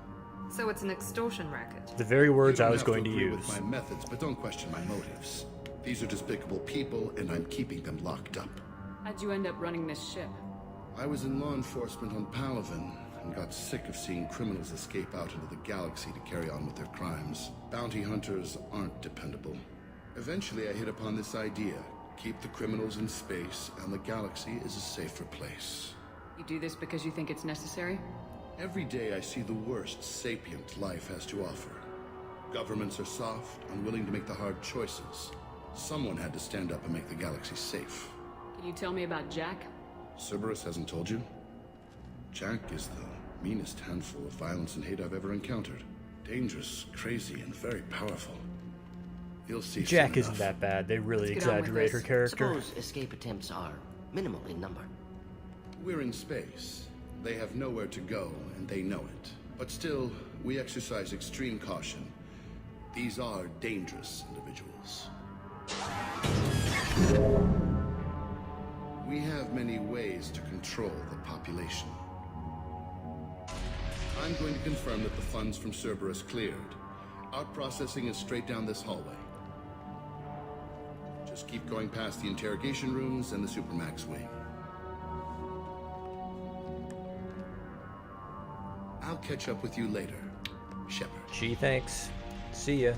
So it's an extortion racket. The very words I was going to agree use. with my methods, but don't question my motives. These are despicable people, and I'm keeping them locked up. How'd you end up running this ship? I was in law enforcement on Palaven, and got sick of seeing criminals escape out into the galaxy to carry on with their crimes. Bounty hunters aren't dependable. Eventually I hit upon this idea. Keep the criminals in space, and the galaxy is a safer place. You do this because you think it's necessary? Every day I see the worst sapient life has to offer. Governments are soft, unwilling to make the hard choices. Someone had to stand up and make the galaxy safe. Can you tell me about Jack? Cerberus hasn't told you? Jack is the meanest handful of violence and hate I've ever encountered. Dangerous, crazy, and very powerful. You'll see. Jack isn't that bad. They really exaggerate her character. Suppose escape attempts are minimal in number. We're in space. They have nowhere to go, and they know it. But still, we exercise extreme caution. These are dangerous individuals. We have many ways to control the population. I'm going to confirm that the funds from Cerberus cleared. Out processing is straight down this hallway. Just keep going past the interrogation rooms and the Supermax wing. I'll catch up with you later, Shepard. Gee, thanks. See ya.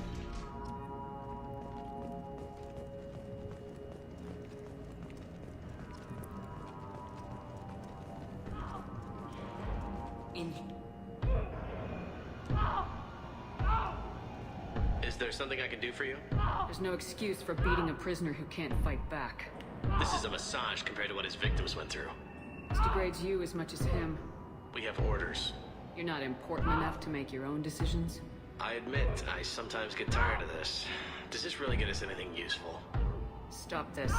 Is there something I can do for you? There's no excuse for beating a prisoner who can't fight back. This is a massage compared to what his victims went through. This degrades you as much as him. We have orders. You're not important enough to make your own decisions? I admit, I sometimes get tired of this. Does this really get us anything useful? Stop this.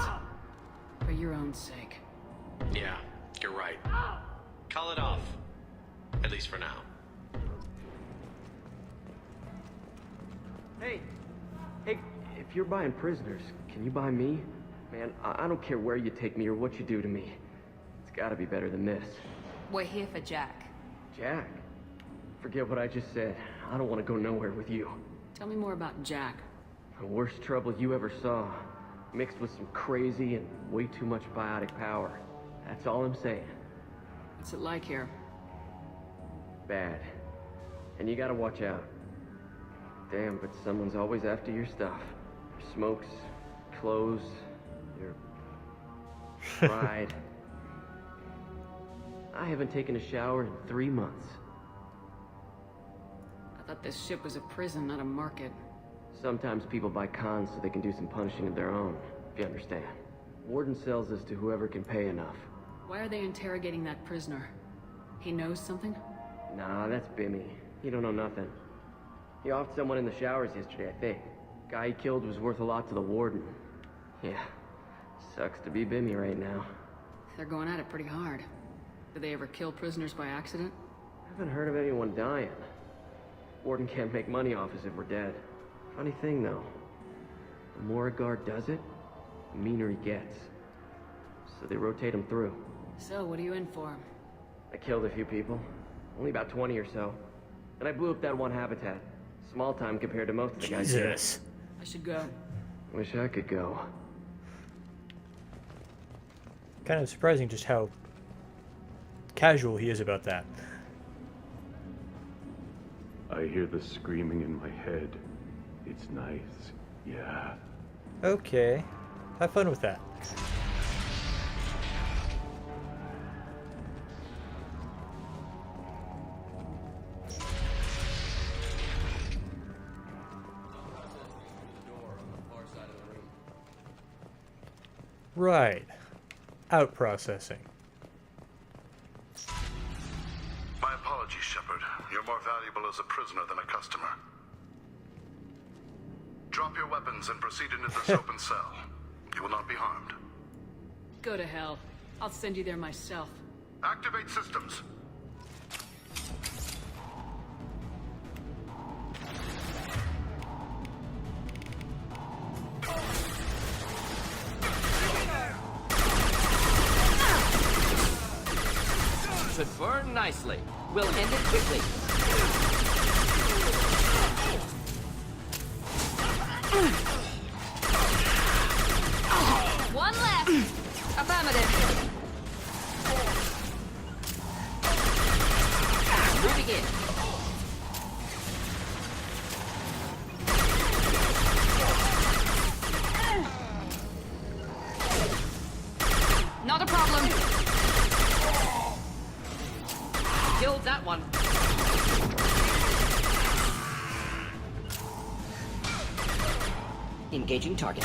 For your own sake. Yeah, you're right. Call it off. At least for now. Hey, if you're buying prisoners, can you buy me? Man, I don't care where you take me or what you do to me. It's gotta be better than this. We're here for Jack. Jack? Forget what I just said. I don't want to go nowhere with you. Tell me more about Jack. The worst trouble you ever saw. Mixed with some crazy and way too much biotic power. That's all I'm saying. What's it like here? Bad. And you gotta watch out. Damn, but someone's always after your stuff. Your smokes, clothes, your pride. I haven't taken a shower in 3 months. I thought this ship was a prison, not a market. Sometimes people buy cons so they can do some punishing of their own, if you understand. Warden sells this to whoever can pay enough. Why are they interrogating that prisoner? He knows something? Nah, that's Bimmy. He don't know nothing. He offed someone in the showers yesterday, I think. Guy he killed was worth a lot to the warden. Yeah, sucks to be Bimmy right now. They're going at it pretty hard. Do they ever kill prisoners by accident? I haven't heard of anyone dying. Warden can't make money off us if we're dead. Funny thing, though. The more a guard does it, the meaner he gets. So they rotate him through. So, what are you in for? I killed a few people. Only about 20 or so. And I blew up that one habitat. Small time compared to most of the guys here. Jesus. I should go. Wish I could go. Kind of surprising just how casual he is about that. I hear the screaming in my head. It's nice, yeah. Okay. Have fun with that. Right. Out processing. My apologies, Shepard. You're more valuable as a prisoner than a customer. Drop your weapons and proceed into this open cell. You will not be harmed. Go to hell. I'll send you there myself. Activate systems. Should burn nicely. We'll end it quickly. One left. Affirmative. Moving in. Not a problem. Killed that one. Engaging target.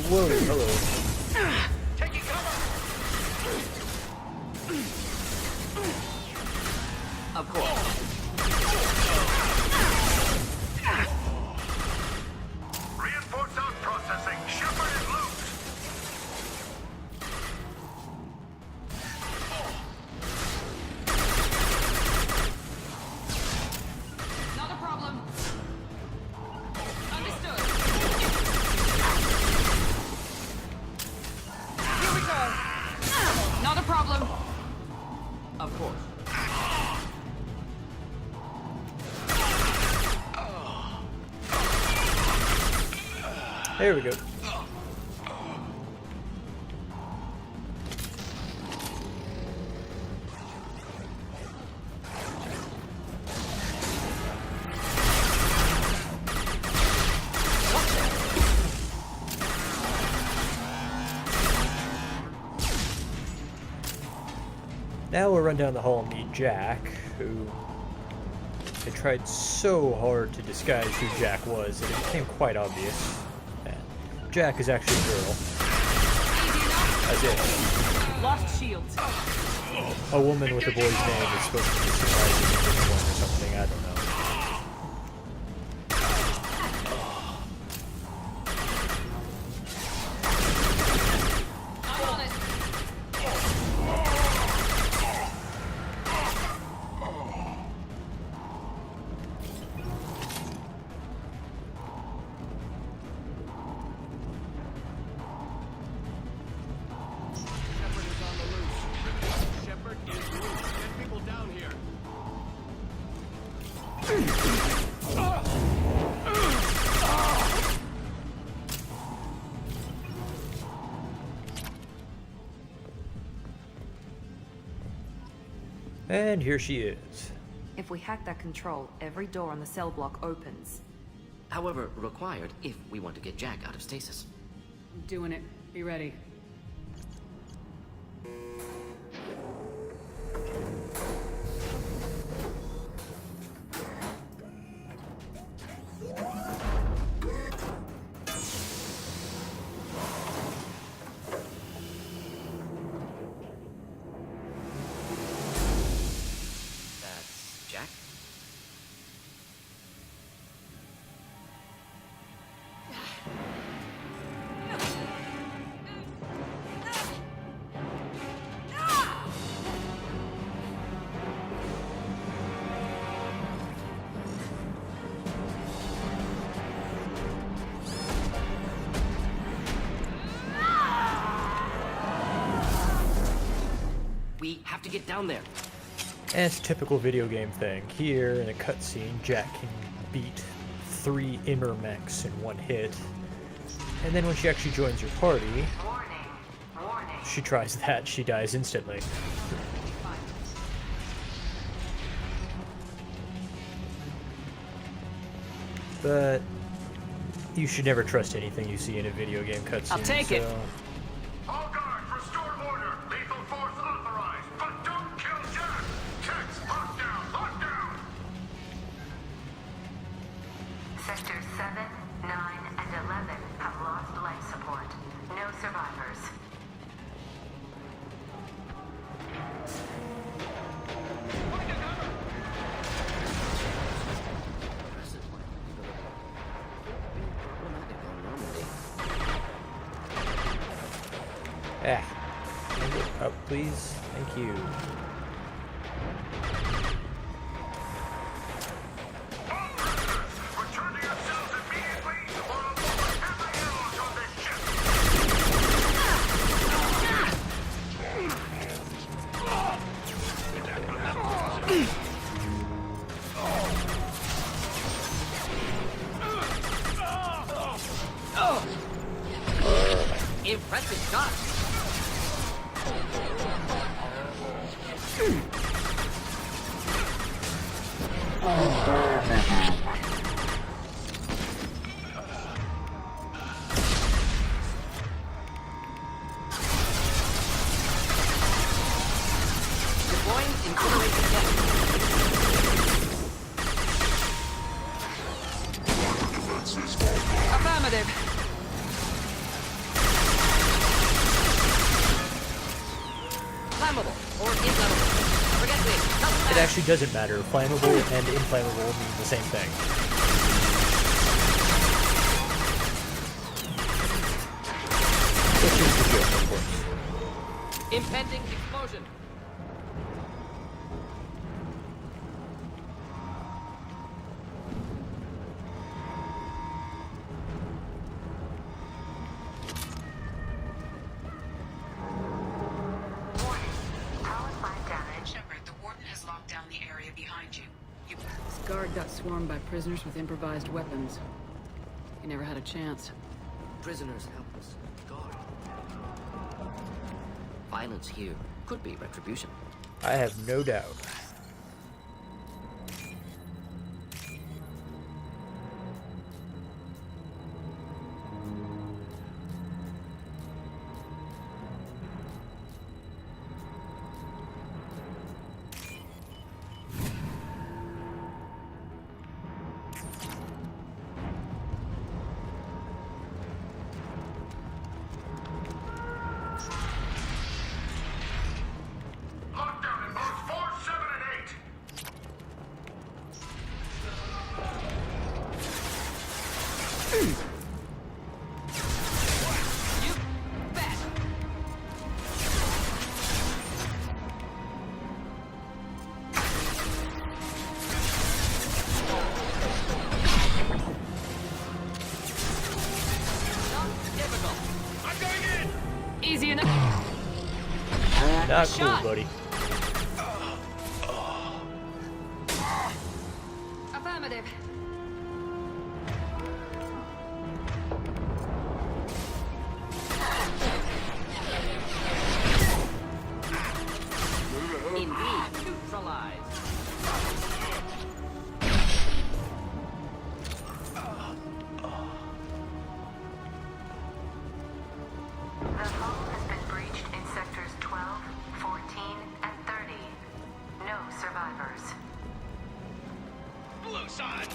Whoa, hello. Taking cover! Of course. Reinforce out processing. Shepard is loose. Not a problem. Understood. Here we go. Not a problem. Of course. There we go. Now we'll run down the hall and meet Jack, who they tried so hard to disguise who Jack was that it became quite obvious that Jack is actually a girl. As if Lost shields. a woman with a boy's name is supposed to be surprising at this point or something, I don't know. I'm on it. Shepard is on the loose. Shepard is loose. Get people down here. And here she is. If we hack that control, every door on the cell block opens. However, required if we want to get Jack out of stasis. I'm doing it. Be ready. That's Jack? We have to get down there. And it's a typical video game thing. Here, in a cutscene, Jack can beat 3 Immer mechs in one hit. And then when she actually joins your party, she tries that, she dies instantly. But you should never trust anything you see in a video game cutscene. I'll take it. All guards, restore order. Lethal force authorized. But don't kill Jack. Tex, lock down, lock down. Sectors 7, 9, and 11 have lost life support. No survivors. Ah. Up, please. Thank you. Impressive shot. Deploying incineration jet. Affirmative. Flammable or inflammable. Forget this. It actually doesn't matter. Flammable and inflammable mean the same thing. Which is the joke, of course. Impending explosion. This guard got swarmed by prisoners with improvised weapons. He never had a chance. Prisoners helpless. Guard. Violence here could be retribution. I have no doubt. Lockdown in boats 4, 7, and 8. I'm going in. Easy enough. Not cool, buddy. Affirmative. Indeed, neutralized. The hull has been breached in sectors 12, 14, and 30. No survivors. Blue side.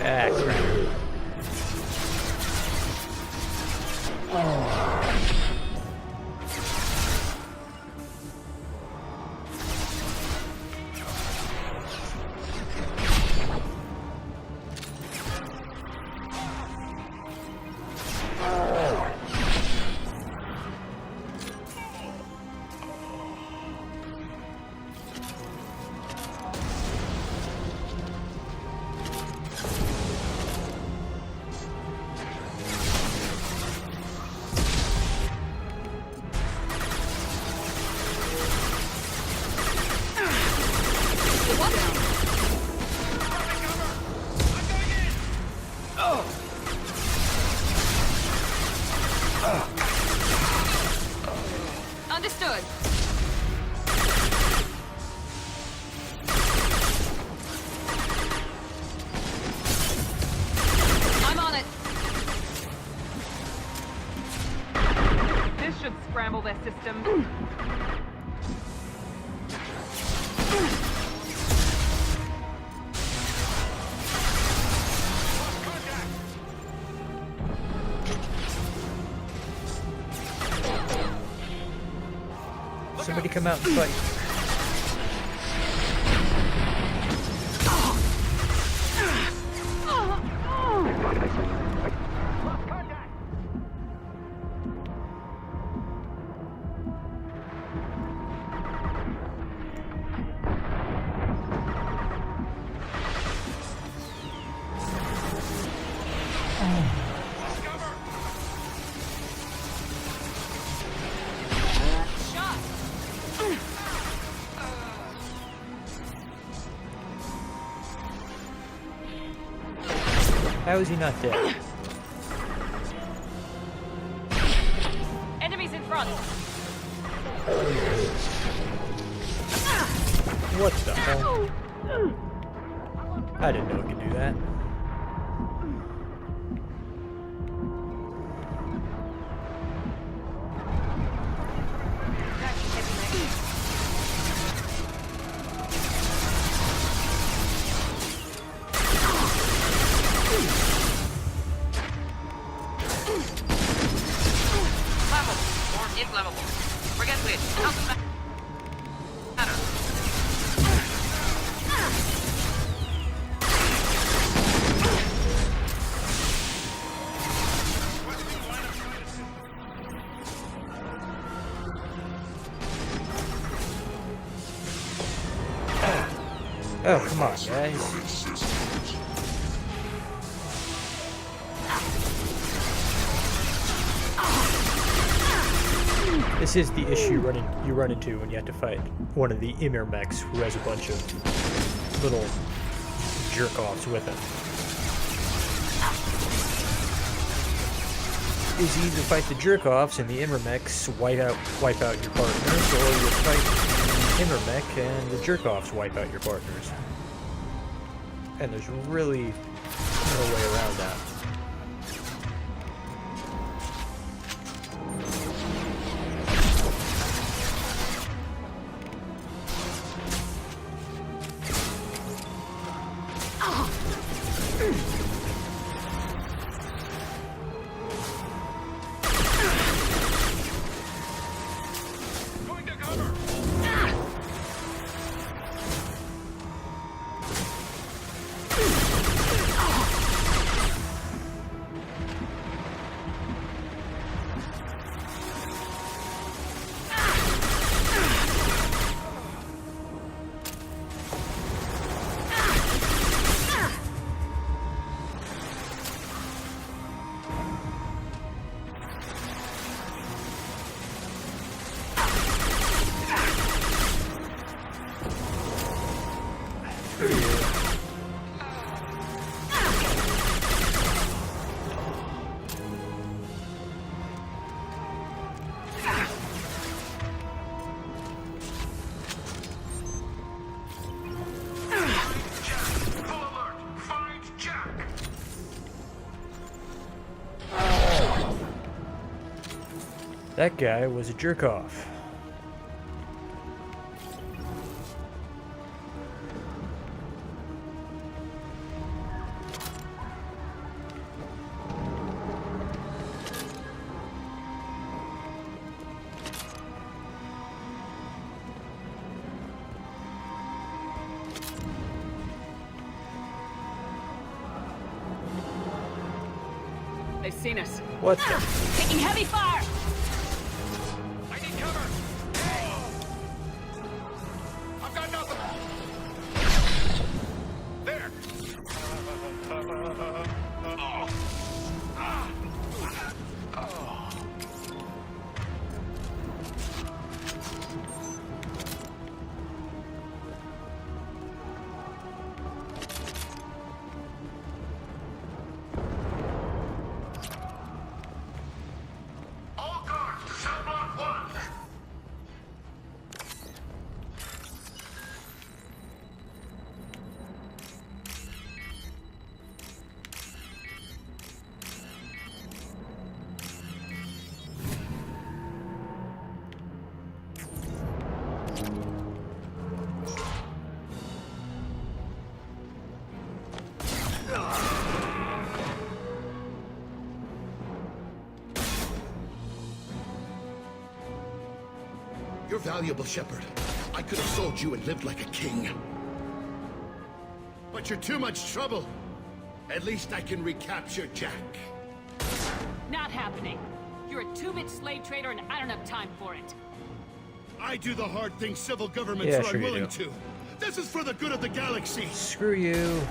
Ah, crap. Understood. I'm on it. This should scramble their system. Somebody come out and fight. How is he not dead? Enemies in front. What the hell? I didn't know it could do that. Inflammable. Forget it. Doesn't matter. Oh, come on, guys. This is the issue you run into when you have to fight one of the Immer mechs who has a bunch of little jerk-offs with him. Is you either fight the jerk-offs and the Immer mechs wipe out your partners, or you fight the Immer mech and the jerk-offs wipe out your partners. And there's really no way around that. That guy was a jerk-off. They've seen us. What the? Taking heavy fire! I need cover! I've got nothing! There! You're valuable, Shepard. I could have sold you and lived like a king. But you're too much trouble. At least I can recapture Jack. Not happening. You're a two-bit slave trader and I don't have time for it. I do the hard things civil governments Yeah, are sure you unwilling do. to. This is for the good of the galaxy. Screw you.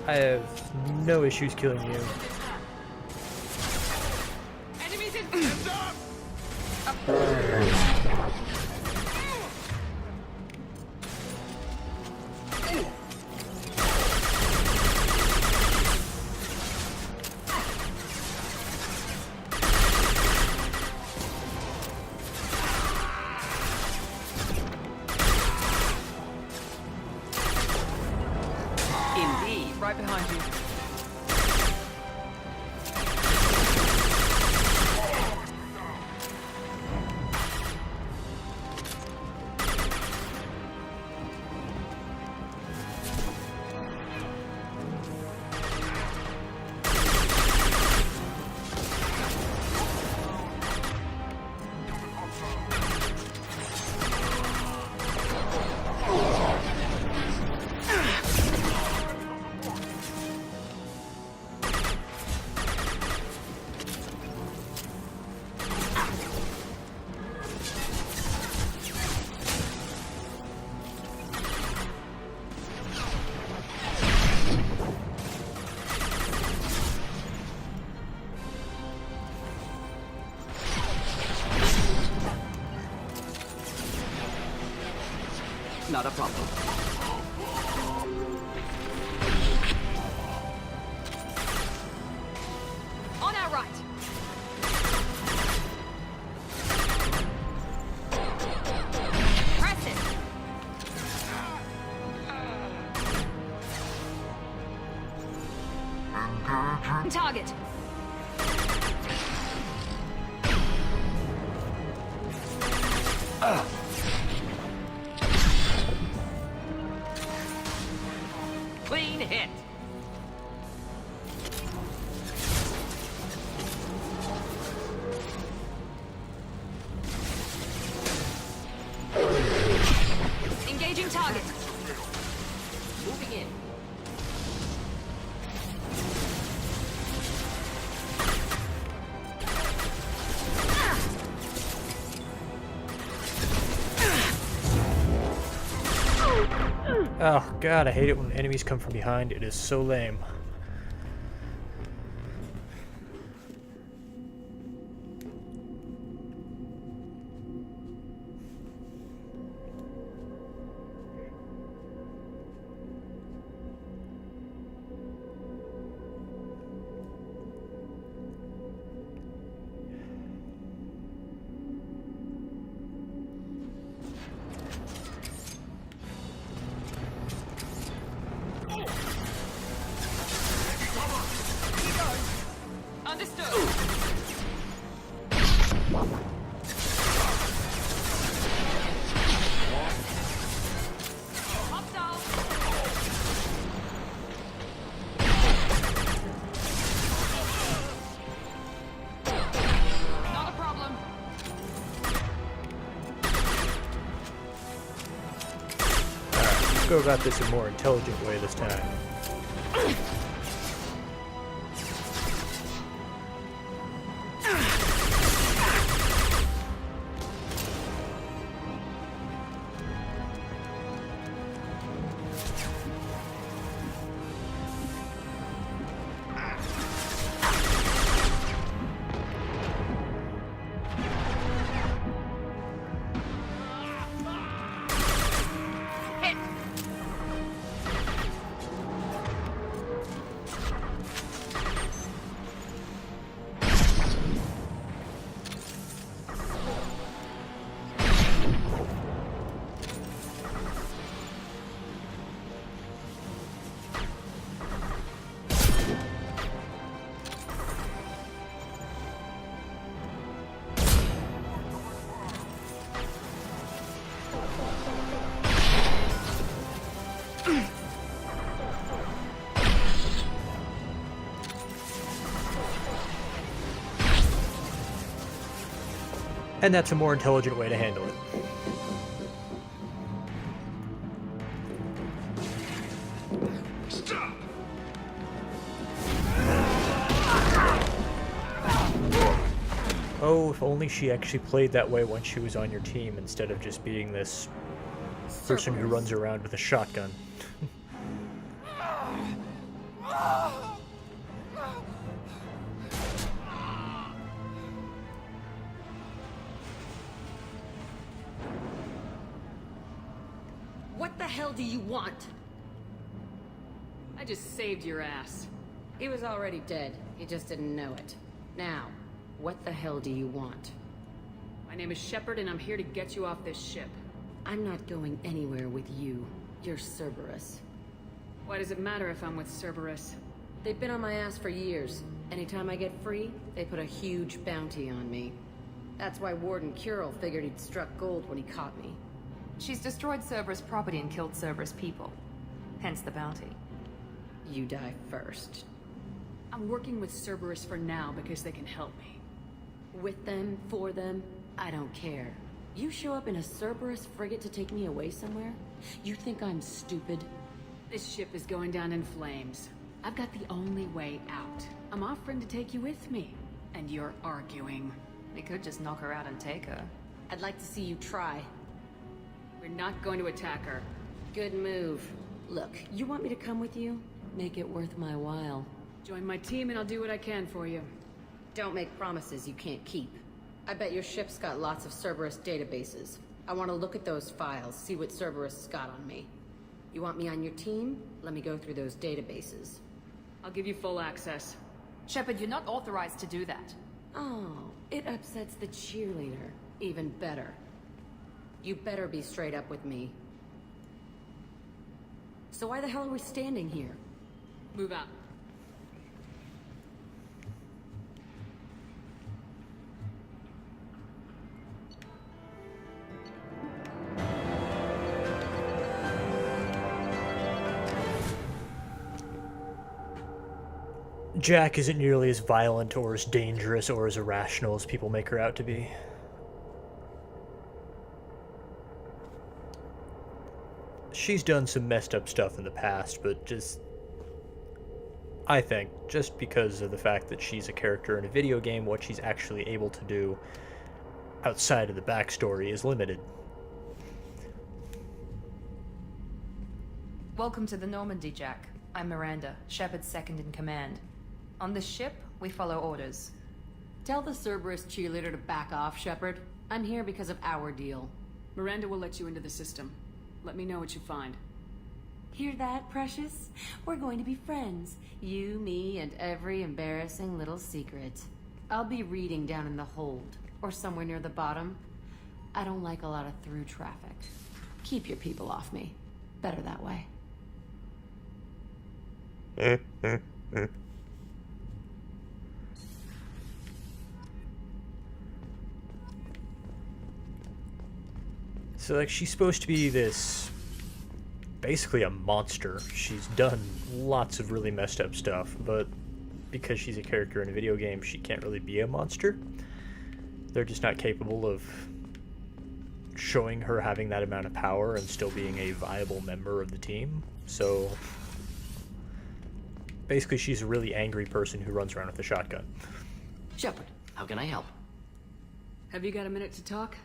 I have no issues killing you. Enemies in... Indeed. Right behind you. Not a problem. On our right. Press it. Target. Clean hit. Engaging target. Moving in. Oh god, I hate it when enemies come from behind. It is so lame. Understood. Hostile. Not a problem. Alright, let's go about this a more intelligent way this time. And that's a more intelligent way to handle it. Stop! Oh, if only she actually played that way when she was on your team instead of just being this person who runs around with a shotgun. What the hell do you want? I just saved your ass. He was already dead. He just didn't know it. Now, what the hell do you want? My name is Shepard, and I'm here to get you off this ship. I'm not going anywhere with you. You're Cerberus. Why does it matter if I'm with Cerberus? They've been on my ass for years. Anytime I get free, they put a huge bounty on me. That's why Warden Curel figured he'd struck gold when he caught me. She's destroyed Cerberus property and killed Cerberus people. Hence the bounty. You die first. I'm working with Cerberus for now because they can help me. With them, for them, I don't care. You show up in a Cerberus frigate to take me away somewhere? You think I'm stupid? This ship is going down in flames. I've got the only way out. I'm offering to take you with me, and you're arguing. We could just knock her out and take her. I'd like to see you try. We're not going to attack her. Good move. Look, you want me to come with you? Make it worth my while. Join my team and I'll do what I can for you. Don't make promises you can't keep. I bet your ship's got lots of Cerberus databases. I want to look at those files, see what Cerberus got on me. You want me on your team? Let me go through those databases. I'll give you full access. Shepard, you're not authorized to do that. Oh, it upsets the cheerleader. Even better. You better be straight up with me. So why the hell are we standing here? Move out. Jack isn't nearly as violent or as dangerous or as irrational as people make her out to be. She's done some messed up stuff in the past, but I think, just because of the fact that she's a character in a video game, what she's actually able to do outside of the backstory is limited. Welcome to the Normandy, Jack. I'm Miranda, Shepard's second in command. On this ship, we follow orders. Tell the Cerberus cheerleader to back off, Shepard. I'm here because of our deal. Miranda will let you into the system. Let me know what you find. Hear that, Precious? We're going to be friends. You, me, and every embarrassing little secret. I'll be reading down in the hold, or somewhere near the bottom. I don't like a lot of through traffic. Keep your people off me. Better that way. So, like, she's supposed to be this, basically a monster. She's done lots of really messed up stuff, but because she's a character in a video game, she can't really be a monster. They're just not capable of showing her having that amount of power and still being a viable member of the team. So, basically, she's a really angry person who runs around with a shotgun. Shepard, how can I help? Have you got a minute to talk?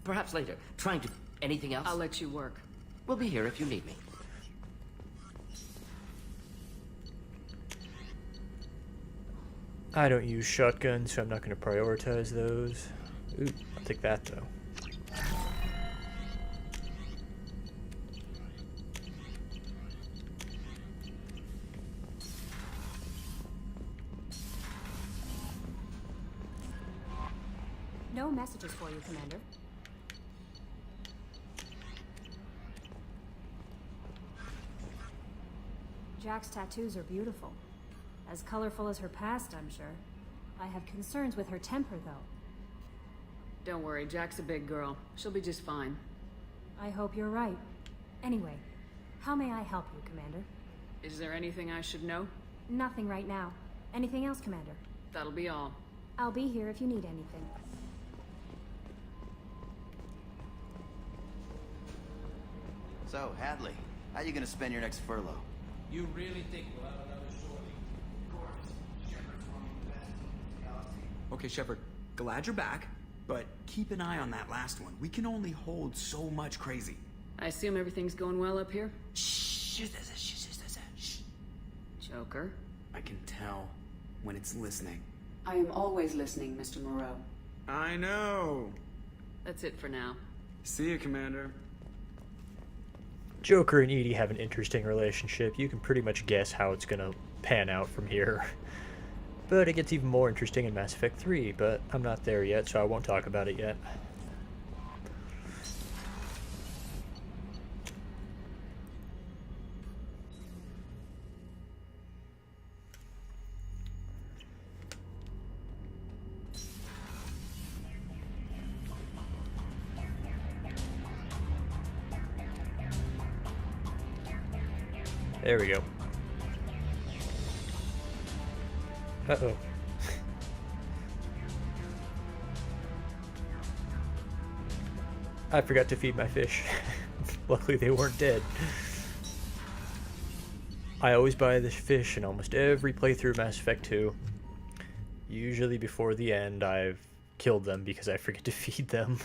Perhaps later. Trying to... Anything else? I'll let you work. We'll be here if you need me. I don't use shotguns, so I'm not going to prioritize those. Ooh, I'll take that, though. No messages for you, Commander. Jack's tattoos are beautiful. As colorful as her past, I'm sure. I have concerns with her temper, though. Don't worry, Jack's a big girl. She'll be just fine. I hope you're right. Anyway, how may I help you, Commander? Is there anything I should know? Nothing right now. Anything else, Commander? That'll be all. I'll be here if you need anything. So, Hadley, how you gonna spend your next furlough? You really think we'll have another shorty? Of course. Shepard's one of the best in the galaxy. Okay, Shepard, glad you're back, but keep an eye on that last one. We can only hold so much crazy. I assume everything's going well up here? Shh. Joker? I can tell when it's listening. I am always listening, Mr. Moreau. I know. That's it for now. See you, Commander. Joker and Edie have an interesting relationship. You can pretty much guess how it's gonna pan out from here. But it gets even more interesting in Mass Effect 3, but I'm not there yet, so I won't talk about it yet. There we go. Uh-oh. I forgot to feed my fish. Luckily they weren't dead. I always buy this fish in almost every playthrough of Mass Effect 2. Usually before the end I've killed them because I forget to feed them.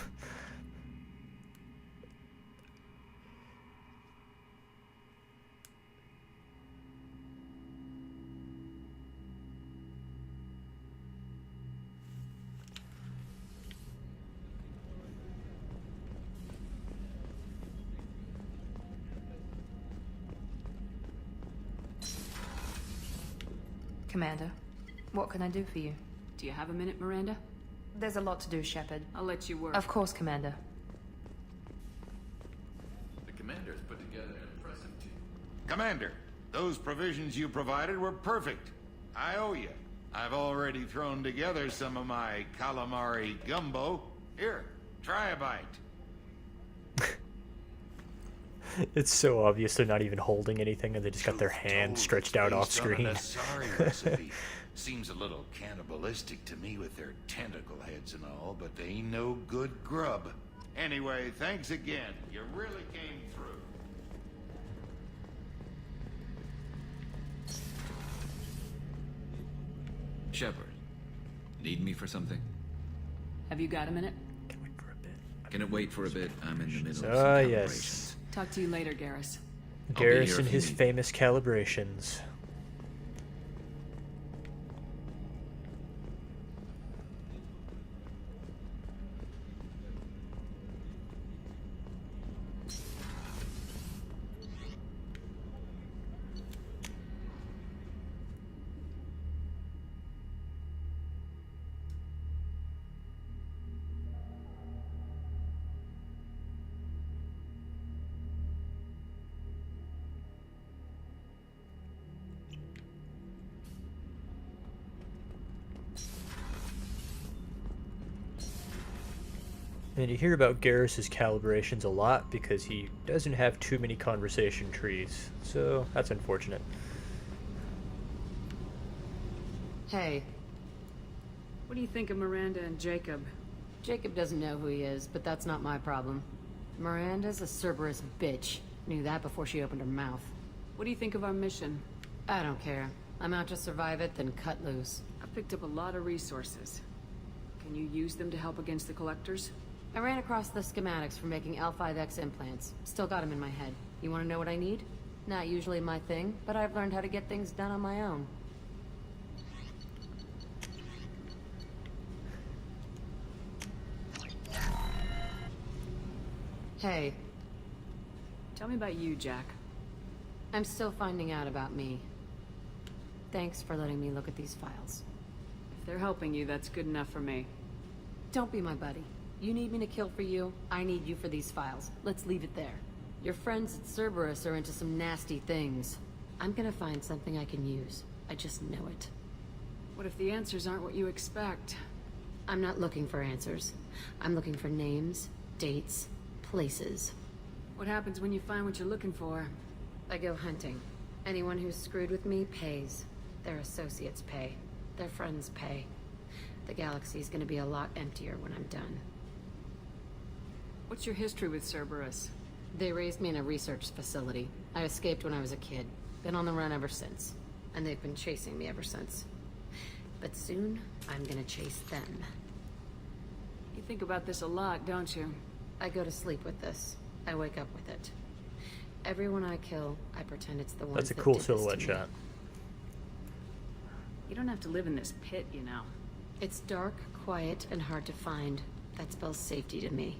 Commander, what can I do for you? Do you have a minute, Miranda? There's a lot to do, Shepard. I'll let you work. Of course, Commander. The commander's put together an impressive team. Commander, those provisions you provided were perfect. I owe you. I've already thrown together some of my calamari gumbo. Here, try a bite. It's so obvious they're not even holding anything and they just got their hand stretched out off screen. Seems a little cannibalistic to me with their tentacle heads and all, but they ain't no good grub. Anyway, thanks again. You really came through. Shepard, need me for something? Have you got a minute? Can it wait for a bit? I'm in the middle of some Ah, calibrations. yes. Talk to you later, Garrus. Garrus and his famous calibrations. And you hear about Garrus's calibrations a lot because he doesn't have too many conversation trees, so that's unfortunate. Hey. What do you think of Miranda and Jacob? Jacob doesn't know who he is, but that's not my problem. Miranda's a Cerberus bitch. Knew that before she opened her mouth. What do you think of our mission? I don't care. I'm out to survive it, then cut loose. I've picked up a lot of resources. Can you use them to help against the Collectors? I ran across the schematics for making L5X implants. Still got them in my head. You want to know what I need? Not usually my thing, but I've learned how to get things done on my own. Hey. Tell me about you, Jack. I'm still finding out about me. Thanks for letting me look at these files. If they're helping you, that's good enough for me. Don't be my buddy. You need me to kill for you, I need you for these files. Let's leave it there. Your friends at Cerberus are into some nasty things. I'm gonna find something I can use. I just know it. What if the answers aren't what you expect? I'm not looking for answers. I'm looking for names, dates, places. What happens when you find what you're looking for? I go hunting. Anyone who's screwed with me pays. Their associates pay. Their friends pay. The galaxy's gonna be a lot emptier when I'm done. What's your history with Cerberus? They raised me in a research facility. I escaped when I was a kid. Been on the run ever since. And they've been chasing me ever since. But soon, I'm gonna chase them. You think about this a lot, don't you? I go to sleep with this. I wake up with it. Everyone I kill, I pretend it's the one. That's a cool silhouette shot. You don't have to live in this pit, you know. It's dark, quiet, and hard to find. That spells safety to me.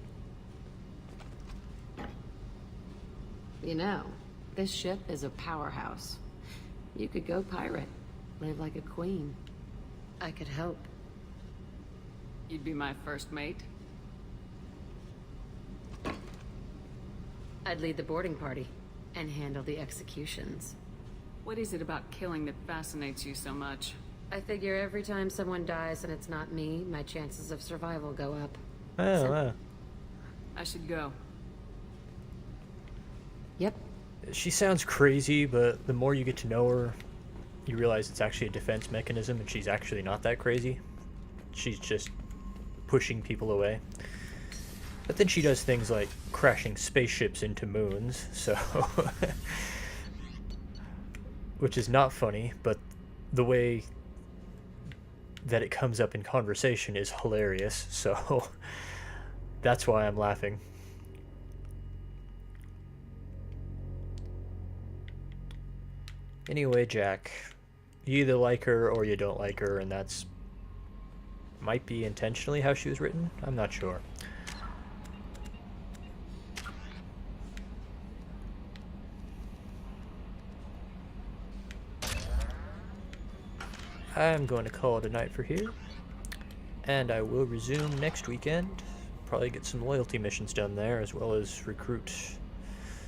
You know, this ship is a powerhouse. You could go pirate, live like a queen. I could help. You'd be my first mate. I'd lead the boarding party and handle the executions. What is it about killing that fascinates you so much? I figure every time someone dies and it's not me, my chances of survival go up. Oh, wow. I should go. Yep. She sounds crazy, but the more you get to know her, you realize it's actually a defense mechanism, and she's actually not that crazy. She's just pushing people away. But then she does things like crashing spaceships into moons, so... which is not funny, but the way that it comes up in conversation is hilarious, so that's why I'm laughing. Anyway, Jack, you either like her or you don't like her, and that's might be intentionally how she was written. I'm not sure. I'm going to call it a night for here, and I will resume next weekend. Probably get some loyalty missions done there, as well as recruit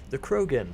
the Krogan.